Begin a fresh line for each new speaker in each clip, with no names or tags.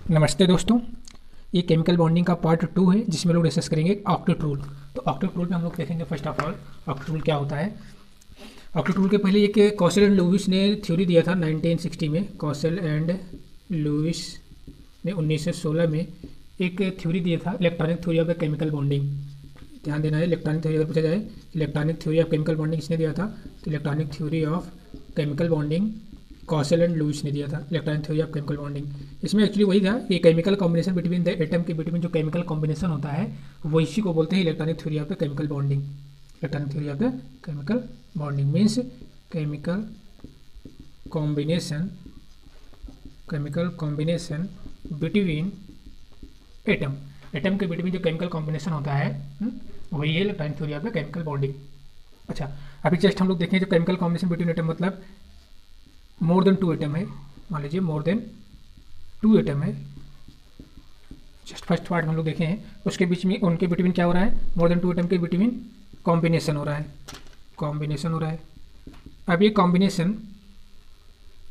नमस्ते दोस्तों। ये केमिकल बॉन्डिंग का पार्ट 2 है जिसमें लोग डिस्कस करेंगे ऑक्टेट रूल। तो ऑक्टेट रूल में हम लोग देखेंगे first of all octet rule क्या होता है। ऑक्टेट रूल के पहले एक कौशल एंड लुईस ने थ्योरी दिया था 1960 में। कौशल एंड लुईस ने 1916 में एक थ्योरी दिया था, electronic theory of the chemical bonding. ध्यान देना है, इलेक्ट्रॉनिक थ्योरी अगर पूछा जाए electronic theory of chemical bonding किसने दिया था, तो electronic theory of chemical bonding Kossel and Lewis ने दिया था। Electronic theory of chemical bonding इसमें एक्चुअली वही था कि chemical combination between the atom के बिटवीन जो केमिकल कॉम्बिनेशन होता है वो इसी को बोलते हैं electronic theory of the chemical bonding. Electronic theory of the chemical bonding means chemical combination between atom atom के बिटवीन जो केमिकल कॉम्बिनेशन होता है वही है electronic theory of the chemical bonding. अच्छा, अभी जस्ट हम लोग देखें जो केमिकल कॉम्बिनेशन बिटवीन एटम मतलब मोर देन 2 एटम है। मान लीजिए मोर देन 2 एटम है। जस्ट फर्स्ट पार्ट हम लोग देखे हैं, उसके बीच में उनके बिटवीन क्या हो रहा है, मोर देन 2 एटम के बिटवीन कॉम्बिनेशन हो रहा है। अब ये कॉम्बिनेशन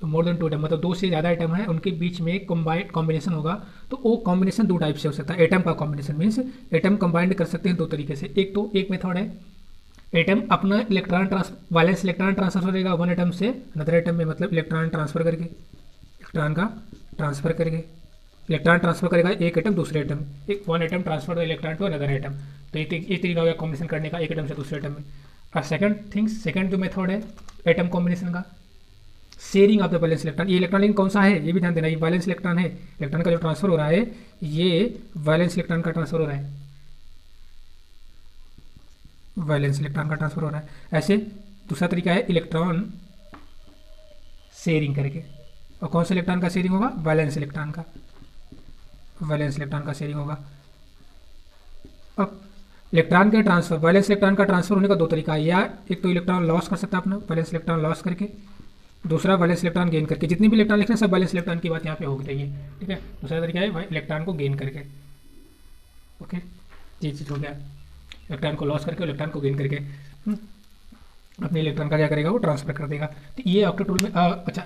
मोर देन 2 एटम मतलब 2 से ज़्यादा एटम है, उनके बीच में कंबाइंड कॉम्बिनेशन होगा। तो वो कॉम्बिनेशन 2 टाइप से हो सकता है। एटम का कॉम्बिनेशन मीन्स एटम कंबाइंड कर सकते हैं 2 तरीके से। एक मेथड है एटम अपना वैलेंस इलेक्ट्रॉन ट्रांसफर करेगा वन एटम से अनदर एटम में, मतलब इलेक्ट्रॉन ट्रांसफर करेगा एक एटम दूसरे एटम, एक one atom transfer electron to another atom. तो ये तरीका हो गया कॉम्बिनेशन करने का एक एटम से दूसरे एटम में। और सेकंड जो मेथड है एटम कॉम्बिनेशन का, sharing of the valence electron. ये इलेक्ट्रॉन कौन सा है ये भी ध्यान देना, ये वैलेंस इलेक्ट्रॉन है। इलेक्ट्रॉन का जो ट्रांसफर हो रहा है ये वैलेंस इलेक्ट्रॉन का ट्रांसफर हो रहा है, वैलेंस इलेक्ट्रॉन का ट्रांसफर हो रहा है। ऐसे दूसरा तरीका है इलेक्ट्रॉन शेयरिंग करके। और कौन सा इलेक्ट्रॉन का शेयरिंग होगा, वैलेंस इलेक्ट्रॉन का शेयरिंग होगा। अब इलेक्ट्रॉन के ट्रांसफर, वैलेंस इलेक्ट्रॉन का ट्रांसफर होने का 2 तरीका है, या एक तो इलेक्ट्रॉन लॉस कर सकता है अपना वैलेंस इलेक्ट्रॉन लॉस करके, दूसरा वैलेंस इलेक्ट्रॉन गेन करके। जितनी भी इलेक्ट्रॉन लिख रहे हैं सब वैलेंस इलेक्ट्रॉन की बात यहाँ पे हो रही है, ठीक है। दूसरा तरीका है इलेक्ट्रॉन को गेन करके। ओके, ये चीज़ हो गया, इलेक्ट्रॉन को लॉस करके इलेक्ट्रॉन को गेन करके अपने इलेक्ट्रॉन का क्या करेगा वो ट्रांसफर कर देगा। तो ये ऑक्टेट रूल में अच्छा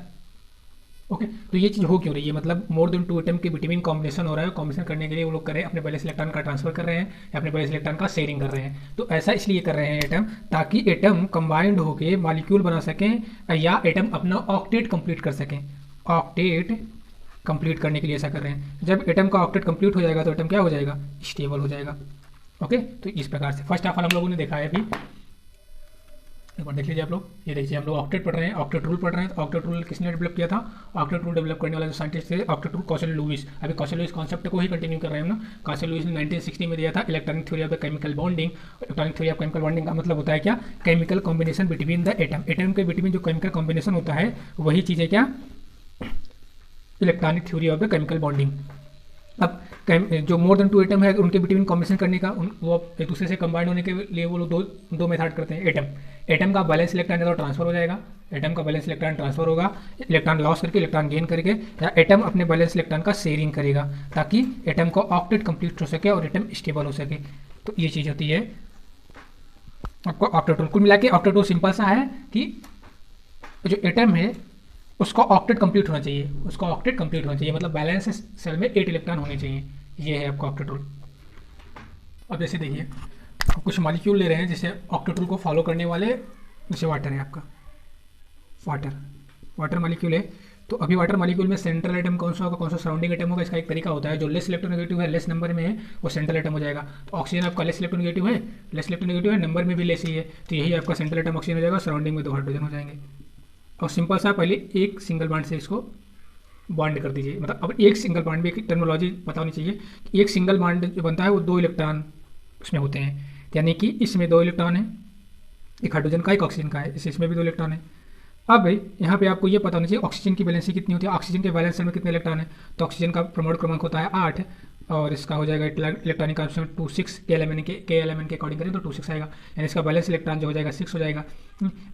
ओके। तो ये चीज़ हो क्यों रही है, मतलब मोर देन 2 एटम के बिटवीन कॉम्बिनेशन हो रहा है। कॉम्बिनेशन करने के लिए वो लोग कर रहे हैं अपने वैलेंस इलेक्ट्रॉन का ट्रांसफर कर रहे हैं या अपने वैलेंस इलेक्ट्रॉन का शेयरिंग कर रहे हैं। तो ऐसा इसलिए कर रहे हैं एटम, ताकि एटम कंबाइंड होकर मॉलिक्यूल बना सकें या एटम अपना ऑक्टेट कंप्लीट कर सकें। ऑक्टेट कंप्लीट करने के लिए ऐसा कर रहे हैं। जब एटम का ऑक्टेट कंप्लीट हो जाएगा तो एटम क्या हो जाएगा, स्टेबल हो जाएगा। ओके, तो इस प्रकार से फर्स्ट ऑफ ऑल हम लोगों ने देखा है अभी, एक बार देख लीजिए आप लोग। ये देखिए हम लोग ऑक्टेट पढ़ रहे हैं, ऑक्टेट रूल पढ़ रहे हैं। तो ऑक्टेट रूल किसने डेवलप किया था, ऑक्टेट रूल डेवलप करने वाला जो साइंटिस्ट थे ऑक्टेट रूल कौशल लुईस। अभी कौशल लुईस कॉन्सेप्ट को ही कंटिन्यू कर रहे हैं हम ना। कौशल लुईस ने 1960 में दिया था electronic theory of the chemical bonding. Electronic theory of chemical bonding का मतलब होता है क्या, chemical combination between the atom. Atom के बिटवीन जो केमिकल कॉम्बिनेशन होता है वही चीज़ है क्या, electronic theory of the chemical bonding. अब जो मोर देन 2 एटम है उनके बिटवीन कॉम्बिनेशन करने का वो एक दूसरे से कंबाइंड होने के लिए वो लोग दो मेथड करते हैं। एटम का बैलेंस इलेक्ट्रॉन तो ट्रांसफर हो जाएगा, एटम का बैलेंस इलेक्ट्रॉन ट्रांसफर होगा, इलेक्ट्रॉन लॉस करके इलेक्ट्रॉन गेन करके, या एटम अपने बैलेंस इलेक्ट्रॉन का शेयरिंग करेगा ताकि एटम का ऑक्टेट कंप्लीट हो सके और एटम स्टेबल हो सके। तो ये चीज़ होती है आपको ऑक्टेट रूल। कुल मिला के ऑक्टेट रूल सिंपल सा है कि जो एटम है उसका ऑक्टेट कंप्लीट होना चाहिए, मतलब बैलेंस सेल में 8 इलेक्ट्रॉन होने चाहिए। ये है आपका ऑक्टेट रूल। अब जैसे देखिए कुछ मॉलिक्यूल ले रहे हैं जैसे ऑक्टेट रूल को फॉलो करने वाले, जैसे वाटर है आपका, वाटर मॉलिक्यूल है। तो अभी वाटर मॉलिक्यूल में सेंट्रल एटम कौन सा होगा, कौन सा सराउंडिंग एटम होगा, इसका एक तरीका होता है। जो लेस इलेक्ट्रोनेगेटिव है, लेस नंबर में है, वो सेंट्रल एटम हो जाएगा। तो ऑक्सीजन आपका लेस इलेक्ट्रोनेगेटिव है, नंबर में भी लेस ही है, तो यही आपका सेंट्रल एटम ऑक्सीजन हो जाएगा। सराउंडिंग में 2 हाइड्रोजन हो जाएंगे। और सिंपल सा पहले एक सिंगल बॉन्ड से इसको बॉन्ड कर दीजिए। मतलब अब एक सिंगल बॉन्ड भी एक टर्मिनोलॉजी पता होनी चाहिए कि एक सिंगल बॉन्ड जो बनता है वो 2 इलेक्ट्रॉन उसमें होते हैं, यानी कि इसमें 2 इलेक्ट्रॉन है, एक हाइड्रोजन का एक ऑक्सीजन का है, इसमें भी 2 इलेक्ट्रॉन है। अब यहाँ पे आपको ये पता होना चाहिए ऑक्सीजन की वैलेंसी कितनी होती है, ऑक्सीजन के वैलेंस सेल में कितने इलेक्ट्रॉन है। तो ऑक्सीजन का परमाणु क्रमांक होता है 8 और इसका हो जाएगा इलेक्ट्रॉनिक कॉन्फिगरेशन 26 के एलिमेंट के अकॉर्डिंग करें तो 26 आएगा, यानी इसका बैलेंस इलेक्ट्रॉन जो हो जाएगा 6 हो जाएगा।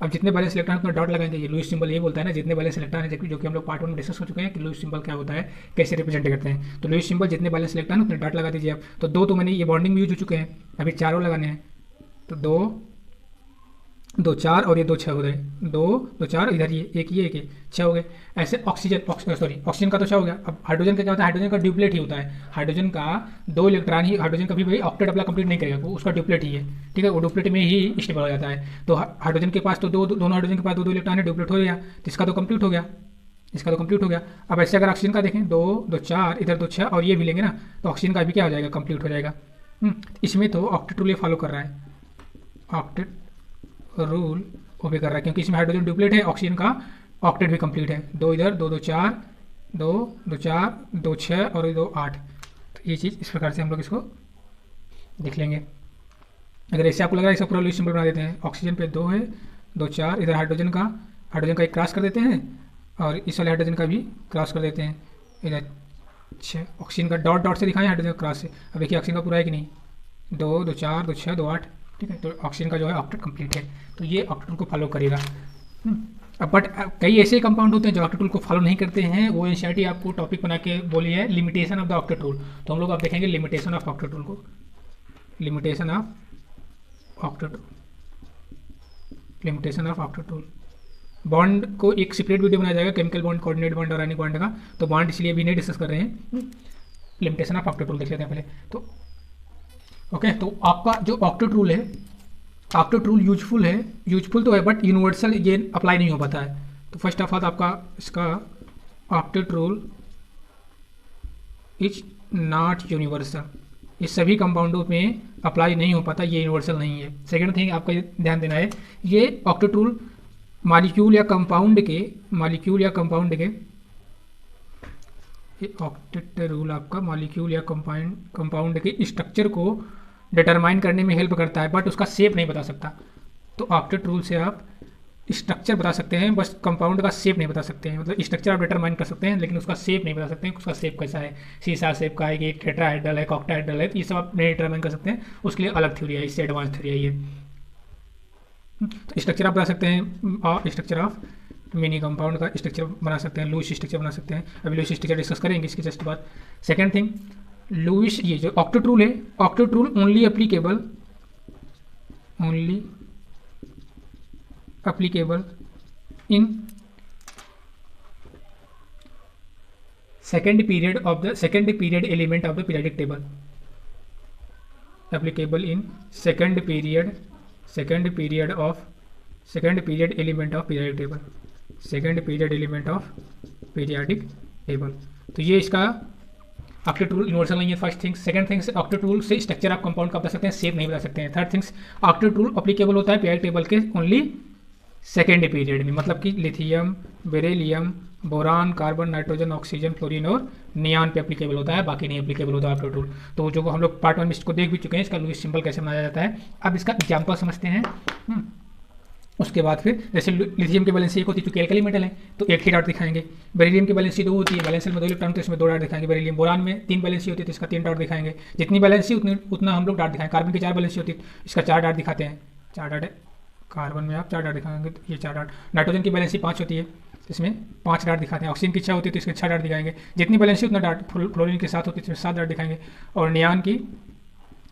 अब जितने बैलेंस इलेक्ट्रॉन उतना डॉट लगाएंगे, ये लुईस सिंबल ये बोलता है ना जितने बैलेंस इलेक्ट्रॉन है, जो कि हम लोग पार्ट 1 में डिस्कस हो चुके हैं कि लुईस सिंबल क्या होता है, कैसे रिप्रेजेंट करते हैं। तो लुईस सिंबल जितने बैलेंस इलेक्ट्रॉन उतने डॉट लगा दीजिए आप। तो 2 तो मैंने ये बॉन्डिंग भी यूज हो चुके हैं, अभी 4 और लगाने हैं। तो 2 दो चार और ये दो छः हो गए, दो दो चार, इधर ये एक ये छः हो गए। ऐसे ऑक्सीजन का तो छः हो गया। अब हाइड्रोजन का क्या होता है, हाइड्रोजन का ड्यूप्लेट ही होता है। हाइड्रोजन का दो इलेक्ट्रॉन ही, हाइड्रोजन कभी भी ऑक्टेट अपना कंप्लीट नहीं करेगा, वो उसका ड्यूप्लेट ही है, ठीक है, वो ड्यूप्लेट में ही स्टेबल हो जाता है। तो हाइड्रोजन के पास तो दोनों हाइड्रोजन के पास दो इलेक्ट्रॉन है, ड्यूप्लेट हो गया, तो इसका तो कंप्लीट हो गया, इसका तो कंप्लीट हो गया। अब ऐसे अगर ऑक्सीजन का देखें, दो दो चार, इधर दो छः और ये भी लेंगे ना, तो ऑक्सीजन का भी क्या हो जाएगा, कंप्लीट हो जाएगा। इसमें तो ऑक्टेट रूल ये फॉलो कर रहा है, ऑक्टेट रूल वो भी कर रहा है, क्योंकि इसमें हाइड्रोजन ड्यूप्लेट है, ऑक्सीजन का ऑक्टेट भी कंप्लीट है। दो इधर, दो दो चार, दो दो चार, दो छः और दो आठ। तो ये चीज़ इस प्रकार से हम लोग इसको देख लेंगे। अगर ऐसे आपको लग रहा है, इसका पूरा लिस्ट सिंपल बना देते हैं। ऑक्सीजन पे दो है, दो चार, इधर हाइड्रोजन का एक क्रॉस कर देते हैं और इस वाले हाइड्रोजन का भी क्रॉस कर देते हैं, इधर छः। ऑक्सीजन का डॉट डॉट से दिखाएं, हाइड्रोजन का क्रॉस से। अब देखिए ऑक्सीजन का पूरा है कि नहीं, दो दो चार, दो छः, दो आठ, ठीक है। तो ऑक्सीजन का जो है ऑक्टेट कंप्लीट है, तो ये ऑक्टेट रूल को फॉलो करेगा। अब बट कई ऐसे कंपाउंड होते हैं जो ऑक्टेट रूल को फॉलो नहीं करते हैं, वो एनसीईआरटी आपको टॉपिक बना के बोली है limitation of the octet rule. तो हम लोग अब देखेंगे लिमिटेशन ऑफ ऑक्टेट रूल को, limitation of octet rule, limitation of octet rule. Bond को एक सेपरेट वीडियो बनाया जाएगा, केमिकल बॉन्ड, कोऑर्डिनेट बॉन्ड और आयनिक बॉन्ड का। तो बॉन्ड इसलिए अभी नहीं डिस्कस कर रहे हैं, लिमिटेशन ऑफ ऑक्टेट रूल देख लेते हैं पहले। तो ओके, तो आपका जो ऑक्टेट रूल है, ऑक्टेट रूल यूजफुल है, यूजफुल तो है बट यूनिवर्सल ये अप्लाई नहीं हो पाता है। तो फर्स्ट ऑफ ऑल आपका इसका octet rule is not universal, ये सभी कंपाउंडों में अप्लाई नहीं हो पाता, ये यूनिवर्सल नहीं है। सेकेंड थिंग आपका ध्यान देना है, ये ऑक्टेट रूल मॉलिक्यूल या कंपाउंड के, मॉलिक्यूल या कंपाउंड के, ये ऑक्टेट रूल आपका मॉलिक्यूल या कंपाउंड के स्ट्रक्चर को डिटरमाइन करने में हेल्प करता है, बट उसका शेप नहीं बता सकता। तो ऑक्टेट रूल से आप स्ट्रक्चर बता सकते हैं, बस कंपाउंड का शेप नहीं बता सकते हैं। मतलब स्ट्रक्चर आप डिटरमाइन कर सकते हैं, लेकिन उसका शेप नहीं बता सकते हैं, उसका शेप कैसा है, सीसा शेप का है कि टेट्राहेड्रल है, ऑक्टाहेड्रल है, तो ये सब आप नहीं डिटरमाइन कर सकते हैं। उसके लिए अलग थ्योरी है, इससे एडवांस थ्योरी है ये। तो स्ट्रक्चर आप बता सकते हैं, स्ट्रक्चर ऑफ मिनी कंपाउंड का स्ट्रक्चर बना सकते हैं, लुईस स्ट्रक्चर बना सकते हैं। अभी लुईस स्ट्रक्चर डिस्कस करेंगे इसके जस्ट बाद। सेकेंड थिंग, लुईस, ये जो ऑक्टेट रूल है, octet rule only applicable in second period element of the periodic table, applicable in second period element of periodic table, second period element of periodic table. तो ये इसका octet rule universal नहीं है, first thing. Second things, octet rule से structure आप compound का बता सकते हैं, शेप नहीं बता सकते हैं। Third things, octet rule applicable होता है पीरियडिक टेबल के ओनली सेकेंड पीरियड में, मतलब कि lithium, beryllium, boron, carbon, nitrogen, oxygen, fluorine और नियान पे एप्लीकेबल होता है, बाकी नहीं एप्लीकेबल होता है ऑक्टेट रूल। तो जो हम लोग पार्ट 1 में इसको देख भी चुके हैं, इसका लुईस सिंबल कैसे बनाया जाता है। अब इसका एग्जाम्पल समझते हैं। उसके बाद फिर जैसे लिथियम की वैलेंसी एक होती है, क्योंकि एल्कली मेटल है तो एक ही डॉट दिखाएंगे। बेरिलियम की वैलेंसी 2 होती है, वैलेंसी में 2 इलेक्ट्रॉन तो इसमें 2 डॉट दिखाएंगे बेरिलियम। बोरान में 3 वैलेंसी होती है तो इसका 3 डॉट दिखाएंगे। जितनी वैलेंसी उतना हम लोग डॉट दिखाएंगे। कार्बन की 4 वैलेंसी होती है, इसका 4 डॉट दिखाते हैं, 4 डॉट है। कार्बन में आप 4 डॉट दिखाएंगे, तो ये 4 डॉट। नाइट्रोजन की वैलेंसी 5 होती है, इसमें 5 डॉट दिखाते हैं। ऑक्सीजन की 6 होती है तो इसमें 6 डॉट दिखाएंगे। जितनी वैलेंसी उतना डॉट। फ्लोरीन के 7 होती है तो इसमें 7 डॉट दिखाएंगे। और नियान की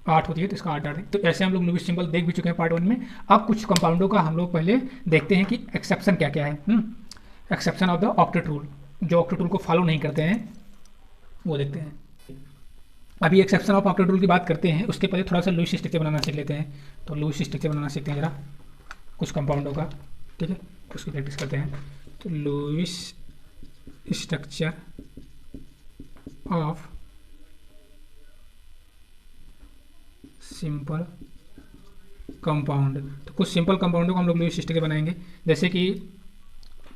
8 होती है तो इसका 8 डॉट। तो ऐसे हम लोग लुईस सिंबल देख भी चुके हैं पार्ट 1 में। अब कुछ कंपाउंडों का हम लोग पहले देखते हैं कि एक्सेप्शन क्या क्या है। Exception of the octet rule, जो ऑक्टेट रूल को फॉलो नहीं करते हैं वो देखते हैं। अभी एक्सेप्शन ऑफ ऑक्टेट रूल की बात करते हैं, उसके पहले थोड़ा सा लुईस स्ट्रक्चर बनाना सीख लेते हैं। तो लुईस स्ट्रक्चर बनाना सीखते हैं जरा कुछ कंपाउंडों का, ठीक है, उसकी प्रैक्टिस करते हैं। तो Lewis structure of simple compound. तो कुछ सिंपल कंपाउंडों को हम लोग लुईस स्ट्रक्चर बनाएंगे। जैसे कि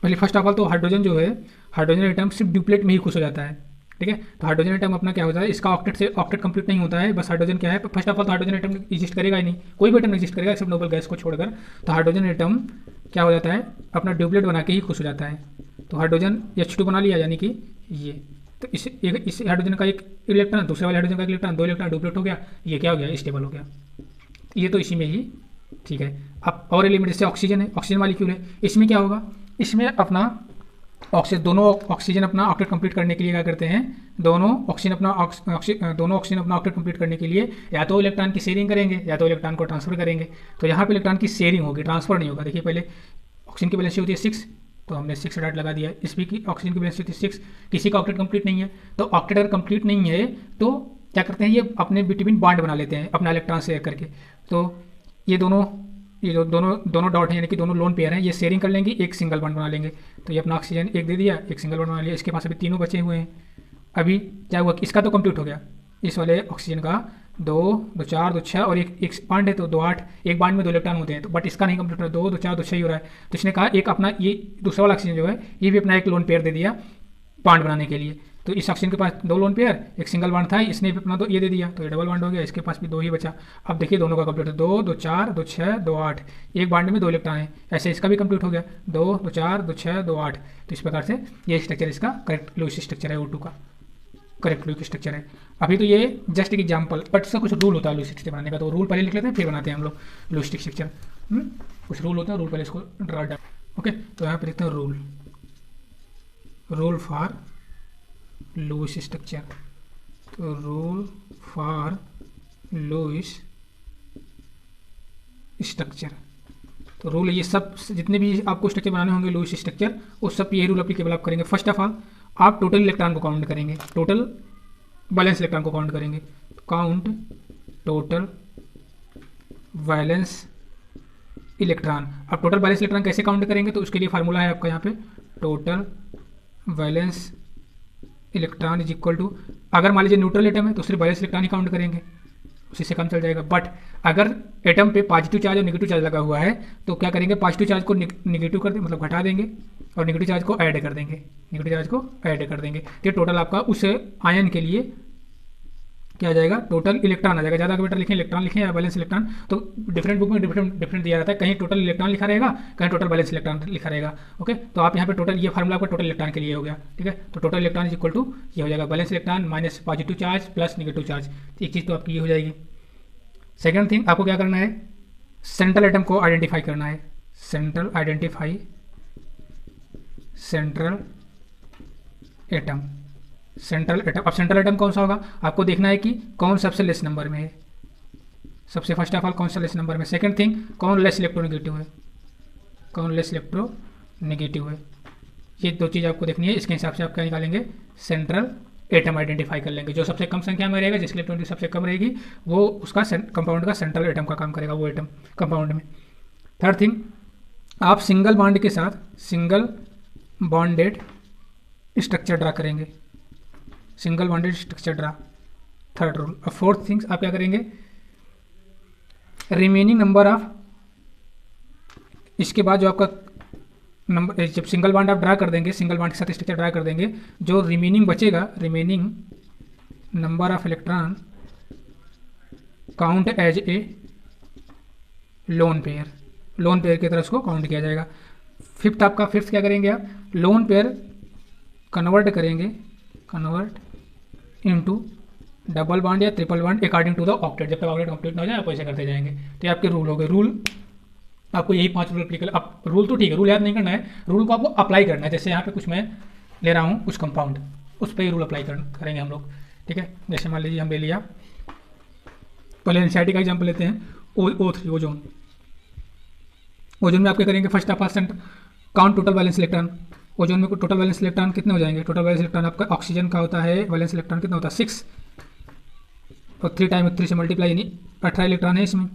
पहले फर्स्ट ऑफ ऑल तो हाइड्रोजन जो है, हाइड्रोजन एटम सिर्फ ड्यूप्लेट में ही खुश हो जाता है, ठीक है। तो हाइड्रोजन एटम अपना क्या होता है, इसका ऑक्टेट कंप्लीट नहीं होता है। बस हाइड्रोजन क्या है, फर्स्ट ऑफ ऑल तो हाइड्रोजन एटम एग्जिस्ट करेगा ही नहीं, कोई भी एटम एग्जिस्ट करेगा एक्सेप्ट नोबल गैस को छोड़कर। तो हाइड्रोजन एटम क्या हो जाता है, अपना ड्यूप्लेट बना के ही खुश हो जाता है। तो हाइड्रोजन H2 बना लिया, यानी कि ये। तो इस हाइड्रोजन का एक इलेक्ट्रॉन, दूसरे वाले हाइड्रोजन का एक इलेक्ट्रॉन, 2 इलेक्ट्रॉन ड्यूप्लेट हो गया, ये क्या हो गया, स्टेबल हो गया। ये तो इसी में ही, ठीक है। अब और एलिमेंट जैसे ऑक्सीजन है, ऑक्सीजन मॉलिक्यूल है, इसमें क्या होगा, इसमें अपना ऑक्सीजन, दोनों ऑक्सीजन अपना ऑक्टेट कंप्लीट करने के लिए क्या करते हैं, दोनों ऑक्सीजन अपना ऑक्टेट कंप्लीट करने के लिए या तो इलेक्ट्रॉन की शेयरिंग करेंगे या तो इलेक्ट्रॉन को ट्रांसफर करेंगे। तो यहाँ पे इलेक्ट्रॉन की शेयरिंग होगी, ट्रांसफर नहीं होगा। देखिए पहले ऑक्सीजन की वैलेंसी होती है 6, तो हमने 6 डॉट लगा दिया। इस की ऑक्सीजन की वैलेंसी होती है 6, किसी का ऑक्टेट कंप्लीट नहीं है। तो ऑक्टेट अगर कंप्लीट नहीं है तो क्या करते हैं, ये अपने बिटवीन बॉन्ड बना लेते हैं अपना इलेक्ट्रॉन शेयर करके। तो ये जो दोनों डॉट हैं यानी कि दोनों लोन पेयर हैं, ये शेयरिंग कर लेंगे, एक सिंगल बॉन्ड बना लेंगे। तो ये अपना ऑक्सीजन एक दे दिया, एक सिंगल बॉन्ड बना लिया। इसके पास अभी तीनों बचे हुए हैं। अभी क्या हुआ कि इसका तो कंप्लीट हो गया, इस वाले ऑक्सीजन का 2 2 4 2 6 और एक बॉन्ड है तो 2 8, एक बॉन्ड में 2 इलेक्ट्रॉन होते हैं। तो बट इसका नहीं कंप्लीट हो रहा, 2 2 4 2 6 ही हो रहा है। तो इसने कहा एक अपना ये दूसरा वाला ऑक्सीजन जो है ये भी अपना एक लोन पेयर दे दिया बॉन्ड बनाने के लिए। तो इस ऑक्सीजन के पास 2 लोन पेयर, एक सिंगल बॉन्ड था, इसने भी अपना तो ये दे दिया, तो ये डबल बॉन्ड हो गया। इसके पास भी 2 ही बचा। अब देखिए दोनों का कंप्लीट है, 2 2 4 2 6 2 8, एक बॉन्ड में 2 इलेक्ट्रॉन है। ऐसे इसका भी कंप्लीट हो गया, 2 2 4 2 6 2 8। तो इस प्रकार से ये स्ट्रक्चर इसका करेक्ट लुईस स्ट्रक्चर है, O2 का करेक्ट लुईस स्ट्रक्चर है। अभी तो ये जस्ट एक एग्जाम्पल, बट इसका कुछ रूल होता है लुईस स्ट्रक्चर बनाने का। तो रूल पहले लिख लेते हैं फिर बनाते हैं हम लोग लुईस स्ट्रक्चर। कुछ रूल होते हैं, रूल पहले इसको ड्रा डाउन। ओके, तो यहाँ पे लिखते हैं रूल फॉर लुईस स्ट्रक्चर। तो रूल फॉर लुईस स्ट्रक्चर, तो रूल ये सब जितने भी आपको स्ट्रक्चर बनाने होंगे लुईस स्ट्रक्चर, उस सब ये रूल एप्लीकेबल आप करेंगे। फर्स्ट ऑफ ऑल आप टोटल इलेक्ट्रॉन को काउंट करेंगे, टोटल वैलेंस इलेक्ट्रॉन को काउंट करेंगे। Count total valence electron. अब टोटल वैलेंस इलेक्ट्रॉन कैसे काउंट करेंगे, तो उसके लिए फार्मूला है आपका यहाँ पे, total valence electron is equal to, अगर मान लीजिए न्यूट्रल एटम है तो सिर्फ वैलेंस इलेक्ट्रॉन ही काउंट करेंगे, उसी से काम चल जाएगा। बट अगर एटम पे पॉजिटिव चार्ज और नेगेटिव चार्ज लगा हुआ है तो क्या करेंगे, पॉजिटिव चार्ज को नेगेटिव कर देंगे, मतलब घटा देंगे, और नेगेटिव चार्ज को ऐड कर देंगे, तो ये टोटल आपका उस आयन के लिए क्या आ जाएगा, टोटल इलेक्ट्रॉन आ जाएगा। ज़्यादा बेटर लिखें इलेक्ट्रॉन लिखें या बैलेंस इलेक्ट्रॉन, तो डिफरेंट बुक में डिफरेंट दिया रहता है, कहीं टोटल इलेक्ट्रॉन लिखा रहेगा, कहीं टोटल बैलेंस इलेक्ट्रॉन लिखा रहेगा। ओके, तो आप यहाँ पे टोटल, ये फार्मूला आपका टोटल इलेक्ट्रॉन के लिए हो गया, ठीक है। तो total electron is equal to ये हो जाएगा valence electron minus positive charge plus negative charge. एक चीज़ तो आपकी ये हो जाएगी। सेकेंड थिंग आपको क्या करना है, सेंट्रल एटम को आइडेंटिफाई करना है। Central atom. अब सेंट्रल एटम कौन सा होगा, आपको देखना है कि कौन सबसे लेस नंबर में है। सबसे फर्स्ट ऑफ ऑल कौन सा लेस नंबर में। सेकंड थिंग कौन लेस इलेक्ट्रोनेगेटिव है, ये दो चीज़ आपको देखनी है। इसके हिसाब से आप क्या निकालेंगे, सेंट्रल एटम आइडेंटिफाई कर लेंगे। जो सबसे कम संख्या में रहेगा, जिसकी इलेक्ट्रॉनिक सबसे कम रहेगी, वो उसका कंपाउंड का सेंट्रल एटम का काम करेगा, वो एटम कंपाउंड में। थर्ड थिंग, आप सिंगल बॉन्ड के साथ सिंगल बॉन्डेड स्ट्रक्चर ड्रा करेंगे, single bonded structure draw, third rule. और फोर्थ थिंग्स आप क्या करेंगे, रिमेनिंग नंबर ऑफ, इसके बाद जो आपका नंबर, जब सिंगल बॉन्ड आप ड्रा कर देंगे, सिंगल बॉन्ड के साथ स्ट्रक्चर ड्रा कर देंगे, जो रिमेनिंग बचेगा, remaining number of electron count as a lone pair की तरह उसको काउंट किया जाएगा। फिफ्थ क्या करेंगे आप, lone pair convert into double bond या triple bond according to the octet. जब तक ऑक्टेट कंप्लीट ना हो जाए आप ऐसे करते जाएंगे। तो ये आपके रूल हो गए। रूल आपको यही 5 रूल अप्लीकेबल। अब रूल तो ठीक है, रूल याद नहीं करना है, रूल को आपको अप्लाई करना है। जैसे यहाँ पे कुछ मैं ले रहा हूँ, कुछ कंपाउंड, उस पर ही रूल अप्लाई करेंगे हम लोग, ठीक है। जैसे मान लीजिए हम ले लिया, पहले एनसीईआरटी का एग्जाम्पल लेते हैं, O3 ओजोन। ओजोन में आप क्या करेंगे, first of all count total valence electron. Ozone में टोटल वैलेंस इलेक्ट्रॉन कितने हो जाएंगे, टोटल वैलेंस इलेक्ट्रॉन आपका ऑक्सीजन का होता है, वैलेंस इलेक्ट्रॉन कितना होता है 6, और 3 टाइम 3 से मल्टीप्लाई, यानी 18 इलेक्ट्रॉन है इसमें।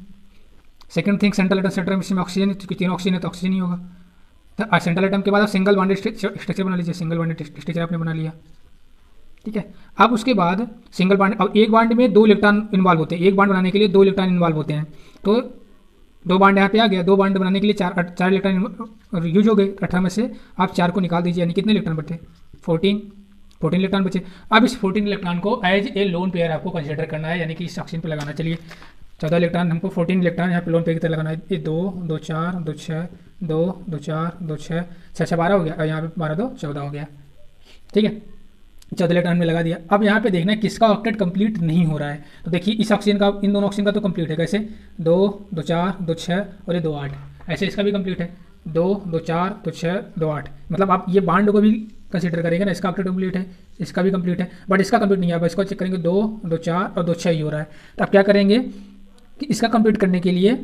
सेकंड थिंग सेंट्रल एटम, इसमें ऑक्सीजन, क्योंकि 3 ऑक्सीजन है तो ऑक्सीजन ही होगा। तो सेंट्रल एटम के बाद आप सिंगल बॉन्डेड स्ट्रक्चर बना लीजिए, सिंगल बॉन्डेड स्ट्रक्चर आपने बना लिया, ठीक है। अब उसके बाद सिंगल बॉन्ड, अब एक बॉन्ड में 2 इलेक्ट्रॉन इन्वॉल्व होते हैं, एक बॉन्ड बनाने के लिए 2 इलेक्ट्रॉन इन्वॉल्व होते हैं। तो 2 बॉन्ड यहाँ पे आ गया, 2 बॉन्ड बनाने के लिए 4 इलेक्ट्रॉन यूज हो गए। 18 में से आप 4 को निकाल दीजिए, यानी कितने इलेक्ट्रॉन बचे, 14 इलेक्ट्रॉन बचे। अब इस 14 इलेक्ट्रॉन को एज ए लोन पेयर आपको कंसिडर करना है, यानी कि इस ऑक्सीजन पे लगाना। चलिए 14 इलेक्ट्रॉन, हमको 14 इलेक्ट्रॉन यहाँ पे लोन पेयर की तरह लगाना है। ये 2 2 4 2 6 2 2 4 2 6 6 12 हो गया, और यहाँ पे 12 2 14 हो गया, ठीक है। 14 इलेक्ट्रॉन में लगा दिया। अब यहाँ पे देखना है किसका ऑक्टेट कंप्लीट नहीं हो रहा है। तो देखिए इस ऑक्सीजन का, इन दोनों ऑक्सीजन का तो कंप्लीट है। कैसे, 2 2 4 2 6 और ये 2 8, ऐसे इसका भी कंप्लीट है। 2 2 4 2 6 2 8, मतलब आप ये बांड को भी कंसीडर करेंगे ना, इसका ऑक्टेट कंप्लीट है, इसका भी कंप्लीट है, बट इसका कंप्लीट नहीं है। अब इसको चेक करेंगे, 2 2 4 और 2 6 ही हो रहा है। तो आप क्या करेंगे कि इसका कंप्लीट करने के लिए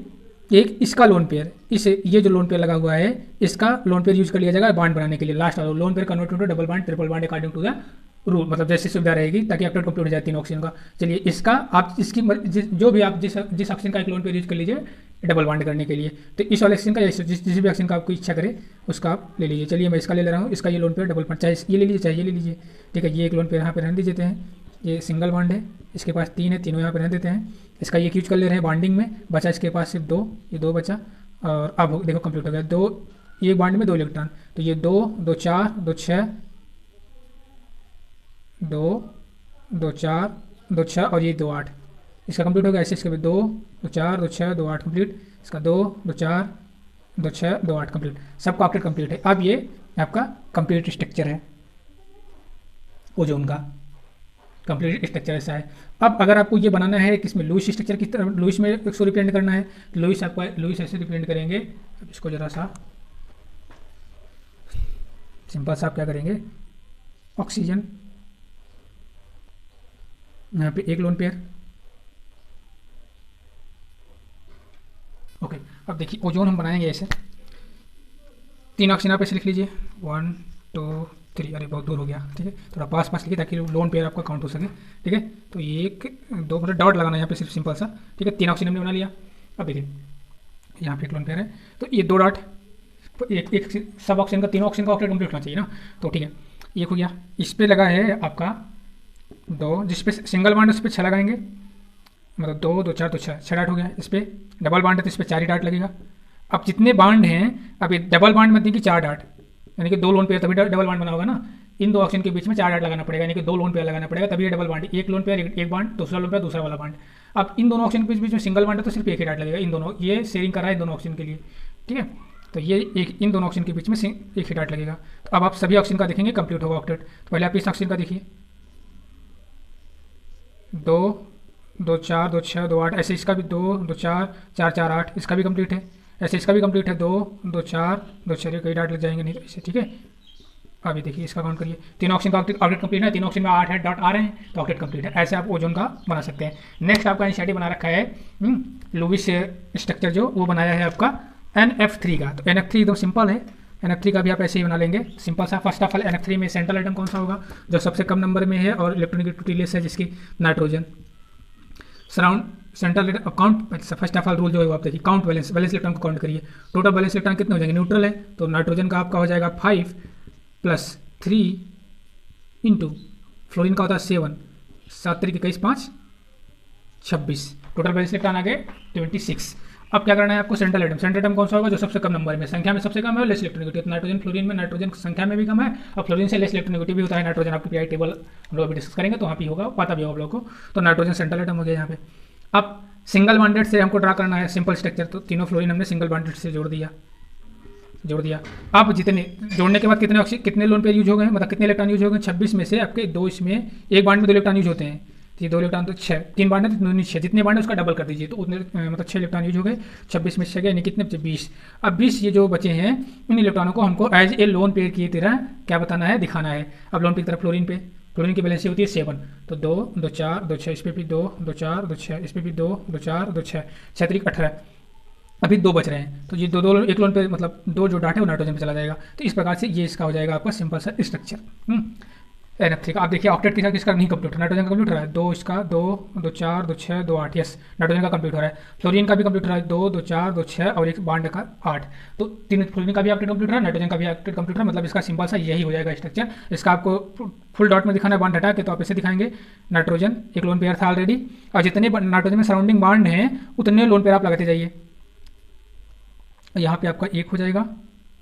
एक इसका लोन पेयर, इस ये जो लोन पेयर लगा हुआ है इसका लोन पेयर यूज कर लिया जाएगा बांड बनाने के लिए। लास्ट वाला lone pair convert to double bond, triple bond according to the rule, मतलब जैसी सुविधा रहेगी ताकि ऑक्टेट कंप्लीट हो जाए तीन ऑक्सीजन का। चलिए इसका आप इसकी जो भी आप जिस ऑक्सीजन का एक लोन पेयर यूज कर लीजिए डबल बांड करने के लिए। तो इस वाले ऑक्सीजन का जिस भी ऑक्सीजन का आपको इच्छा करे उसका आप ले लीजिए। चलिए मैं इसका ले रहा हूँ, इसका ये लोन पेयर डबल बांड, चाहे ये ले लीजिए चाहे ये ले लीजिए, ठीक है। ये एक लोन पेयर यहाँ पे रहने देते हैं, ये सिंगल बांड है, इसके पास 3 है, तीनों यहाँ पे रहने देते हैं। इसका ये यूज कर ले रहे हैं बाइंडिंग में, बचा इसके पास सिर्फ 2, ये 2 बचा। और अब देखो कंप्लीट हो गया, 2 एक बांड में 2 इलेक्ट्रॉन, तो ये 2 2 4 2 6 2 2 4 2 6 और ये 2 8, इसका कंप्लीट हो गया। ऐसे इसके 2 2 4 2 6 2 8 कंप्लीट, इसका 2 2 4 2 6 2 8 कंप्लीट, सबका ऑक्टेट कंप्लीट है। अब ये आपका कंप्लीट स्ट्रक्चर है ओजोन का, कंप्लीट स्ट्रक्चर ऐसा है। अब अगर आपको ये बनाना है कि इसमें लुईस स्ट्रक्चर की तरह लुईस में इसको रिप्रेजेंट करना है, तो लुईस आपको लुईस ऐसे रिप्रेजेंट करेंगे। अब इसको जरा सा सिंपल सा आप क्या करेंगे, ऑक्सीजन यहाँ पे एक लोन पेयर, ओके। अब देखिए ओजोन हम बनाएंगे ऐसे, 3 ऑक्सीजन आप ऐसे लिख लीजिए, 1 2 3, अरे बहुत दूर हो गया, ठीक है, थोड़ा पास पास लिखिए ताकि लोन पेयर आपका काउंट हो सके, ठीक है। तो 1 2 मतलब डॉट लगाना है यहाँ पे सिर्फ सिंपल सा, ठीक है। 3 ऑक्सीजन हमने बना लिया। अब देखिए यहाँ पे एक लोन पेयर है, तो ये 2 डॉट, एक सब ऑक्सीजन का, तीनों ऑक्सीजन का ऑक्टेट कंप्लीट होना चाहिए ना, तो ठीक है। ये हो गया, इस पर लगा है आपका 2, जिस पे सिंगल बांड उस पर 6 लगाएंगे, मतलब 2 2 4 2 6 डाट हो गया। इस पर डबल बांड है तो इस पर 4 ही डाट लगेगा। अब जितने बांड हैं, अब ये डबल बांड में देखिए 4 डाट, यानी कि 2 लोन पेयर तभी डबल बांड बना होगा ना। इन 2 ऑक्सीजन के बीच में 4 डाट लगाना पड़ेगा, यानी कि 2 लोन पेयर लगाना पड़ेगा तभी ये डबल बांड, एक लोन पेयर एक बांड, दूसरा लोन पेयर दूसरा वाला बांड। अब इन दोनों ऑक्सीजन के बीच में सिंगल बांड है तो सिर्फ एक ही डाट लगेगा, इन दोनों ये शेयरिंग कर रहा है इन दोनों ऑक्सीजन के लिए, ठीक है। तो ये एक इन दोनों ऑक्सीजन के बीच में एक ही डाट लगेगा। तो अब आप सभी ऑक्सीजन का देखेंगे कंप्लीट होगा ऑक्टेट। तो पहले आप इस ऑक्सीजन का देखिए, 2 2 4 2 6 2 8, ऐसे इसका भी 2 2 4 4 4 8, इसका भी कंप्लीट है। ऐसे इसका भी कंप्लीट है, 2 2 4 2 6, कई डाट लग जाएंगे नहीं तो ऐसे, ठीक है। अभी देखिए इसका काउंट करिए, 3 ऑक्सीजन का ऑक्टेट कंप्लीट है, 3 ऑक्सीजन में 8 डॉट आ रहे हैं तो ऑक्टेट कंप्लीट है। ऐसे आप ओजोन का बना सकते हैं। नेक्स्ट आपका एनसीईआरटी बना रखा है लुईस स्ट्रक्चर, जो वो बनाया है आपका NF3 का। तो NF3 एकदम सिंपल है, NF3 का भी आप ऐसे ही बना लेंगे सिंपल सा। फर्स्ट ऑफ ऑल NF3 में सेंट्रल एटम कौन सा होगा, जो सबसे कम नंबर में है और इलेक्ट्रॉनिक लेस है, जिसकी nitrogen. Surround central count, first of all rule जो है वो आप देखिए, काउंट बैलेंस इलेक्ट्रॉन को काउंट करिए। टोटल बैलेंस इलेक्ट्रॉन कितने हो जाएंगे, न्यूट्रल है तो नाइट्रोजन का आपका हो जाएगा 5 + 3 इंटू फ्लोरीन का होता है 7, 7 3 21 5 26, टोटल बैलेंस इलेक्ट्रॉन आ गए 26। अब क्या करना है आपको, सेंट्रल एटम कौन सा होगा, जो सबसे कम नंबर में, संख्या में सबसे कम है और लेस इलेक्ट्रॉनिक। नाइट्रोजन फ्लोरीन में नाइट्रोजन संख्या में भी कम है और फ्लोरीन से लेस इलेक्ट्रॉनिक भी होता है। नाइट्रोजन आपकी पीआई टेबल हम लोग अभी डिस्कस करेंगे तो वहाँ पे होगा, पता भी होगा आप लोगों को। तो नाइट्रोजन सेंट्रल एटम हो गया यहाँ पे। अब सिंगल बॉन्डेड से हमको ड्रा करना है सिंपल स्ट्रक्चर, तो तीनों फ्लोरीन हमने सिंगल बॉन्डेड से जोड़ दिया। अब जितने जोड़ने के बाद कितने लोन पेयर यूज हो गए, मतलब कितने इलेक्ट्रॉन यूज हो गए, 26 में से आपके 2 इसमें एक बांड में 2 इलेक्ट्रॉन यूज होते हैं, तो ये 2 इलेक्ट्रॉन तो 6, 3 बांड है तो 6, जितने बांड है उसका डबल कर दीजिए तो उतने मतलब 6 इलेक्ट्रॉन यूज हो गए। 26 में 6 गए यानी कितने बचे, 20। अब 20 ये जो बचे हैं इन इलेक्ट्रॉनों को हमको एज ए लोन पेयर की तरह क्या बताना है, दिखाना है। अब लोन पेयर की तरफ फ्लोरीन की बैलेंस होती है 7, तो 2 2 4 2 6, इस पर भी 2 2 4 2 6, इस पर भी 2 2 4 2 6, 6 3 18, अभी 2 बच रहे हैं। तो ये दो एक लोन पे मतलब 2 जो डाटा है वो नाइट्रोजन पे चला जाएगा। तो इस प्रकार से ये इसका हो जाएगा आपका सिंपल सा स्ट्रक्चर NF3 का। आप देखिए ऑक्टेट के साथ किसका नहीं कंप्लीट हो, नाइट्रोजन का कंप्लीट हो रहा है, 2 इसका 2 2 4 2 6 2 8, यस नाइट्रोजन का कंप्लीट हो रहा है। फ्लोरीन का भी कंप्लीट हो रहा है, 2 2 4 2 6 और एक बांड का 8, तो 3 फ्लोरीन का भी ऑक्टेट कंप्लीट हो रहा है, नाइट्रोजन का भी ऑक्टेट कंप्लीट हो रहा है। मतलब इसका सिंपल सा यही हो जाएगा स्ट्रक्चर। इसका आपको फुल डॉट में दिखाना है बांड हटा के, तो आप इसे दिखाएंगे। नाइट्रोजन एक लोन पेयर था ऑलरेडी, और जितने नाइट्रोजन में सराउंडिंग बांड हैं उतने लोन पेयर आप लगाते जाइए। यहाँ पे आपका एक हो जाएगा,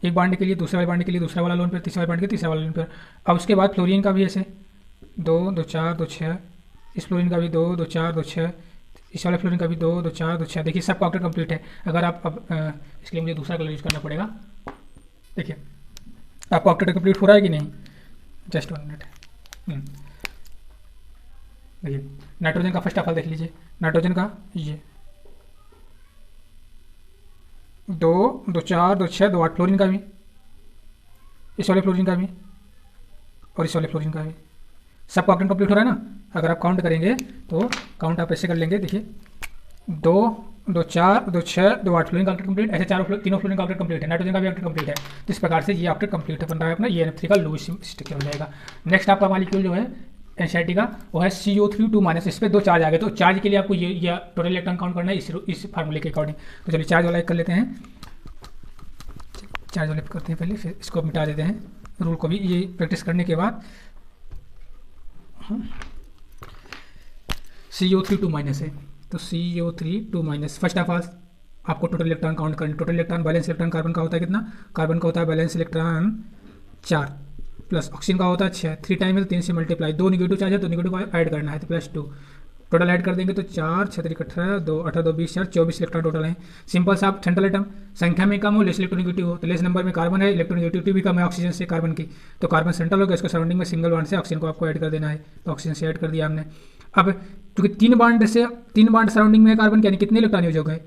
एक बांड के लिए दूसरे वाले बांड के लिए दूसरा वाला लोन पेयर, तीसरे वाले बांड के तीसरा वाला लोन पेयर। अब उसके बाद फ्लोरीन का भी ऐसे 2 2 4 2 6, इस फ्लोरीन का भी 2 2 4 2 6, इस वाले फ्लोरीन का भी 2 2 4 2 6। देखिए सब ऑक्टेट कंप्लीट है। अगर आप अब इसके लिए मुझे दूसरा कलर यूज करना पड़ेगा। देखिए आपका ऑक्टेट कंप्लीट हो रहा है कि नहीं, जस्ट 1 मिनट। देखिए नाइट्रोजन का फर्स्ट ऑफ ऑल देख लीजिए, नाइट्रोजन का ये 2 2 4 2 6 2 8 फ्लोरीन का भी, इस वाले फ्लोरीन का भी और इस वाले फ्लोरीन का भी, सबका ऑक्टेट कंप्लीट हो रहा है ना। अगर आप काउंट करेंगे तो काउंट आप ऐसे कर लेंगे, देखिए 2 2 4 2 6 2 8 फ्लोरीन का ऑक्टेट कंप्लीट, ऐसे तीनों फ्लोरीन का ऑक्टेट कंप्लीट है, नाइट्रोजन का भी ऑक्टेट कंप्लीट है। तो इस प्रकार से ये ऑक्टेट कंप्लीट बन रहा है अपना, ये NF3 का लुईस स्ट्रक्चर हो जाएगा। नेक्स्ट आपका मॉलिक्यूल जो है एनसीईआरटी का वो है CO3 2-, इस पर 2 चार्ज आ गए, तो चार्ज के लिए आपको ये टोटल इलेक्ट्रॉन काउंट करना है इस फार्मूले के अकॉर्डिंग। तो चलिए चार्ज वाला एक कर लेते हैं, चार्ज वाले करते हैं पहले, फिर इसको मिटा देते हैं रूल को भी, ये प्रैक्टिस करने के बाद। CO3 2- है, तो CO3 2-, फर्स्ट ऑफ ऑल आपको टोटल इलेक्ट्रॉन काउंट करना। Total electron balance electron carbon का होता है कितना, कार्बन का होता है बैलेंस इलेक्ट्रॉन 4 प्लस ऑक्सीजन का होता है 6, 3 टाइम है तो 3 से मल्टीप्लाई, 2 निगेटिव चार्ज है तो निगेटिव को ऐड करना है तो +2, टोटल ऐड कर देंगे तो 4 6 18 2 18 2 20 4 24 इलेक्ट्रॉन टोटल है। सिंपल सा, आप सेंट्रल एटम संख्या में कम हो, लेस इलेक्ट्रोनेगेटिव हो, तो लेस नंबर में कार्बन है, इलेक्ट्रोनेगेटिविटी भी कम है ऑक्सीजन से कार्बन की, तो कार्बन सेंट्रल होगा, इसको सराउंडिंग में सिंगल बॉन्ड से ऑक्सीजन को आपको ऐड कर देना है, तो ऑक्सीजन से ऐड कर दिया हमने। अब क्योंकि 3 बाड सराउंडिंग में कार्बन के, यानी कितने इलेक्ट्रॉन यूज हो गए,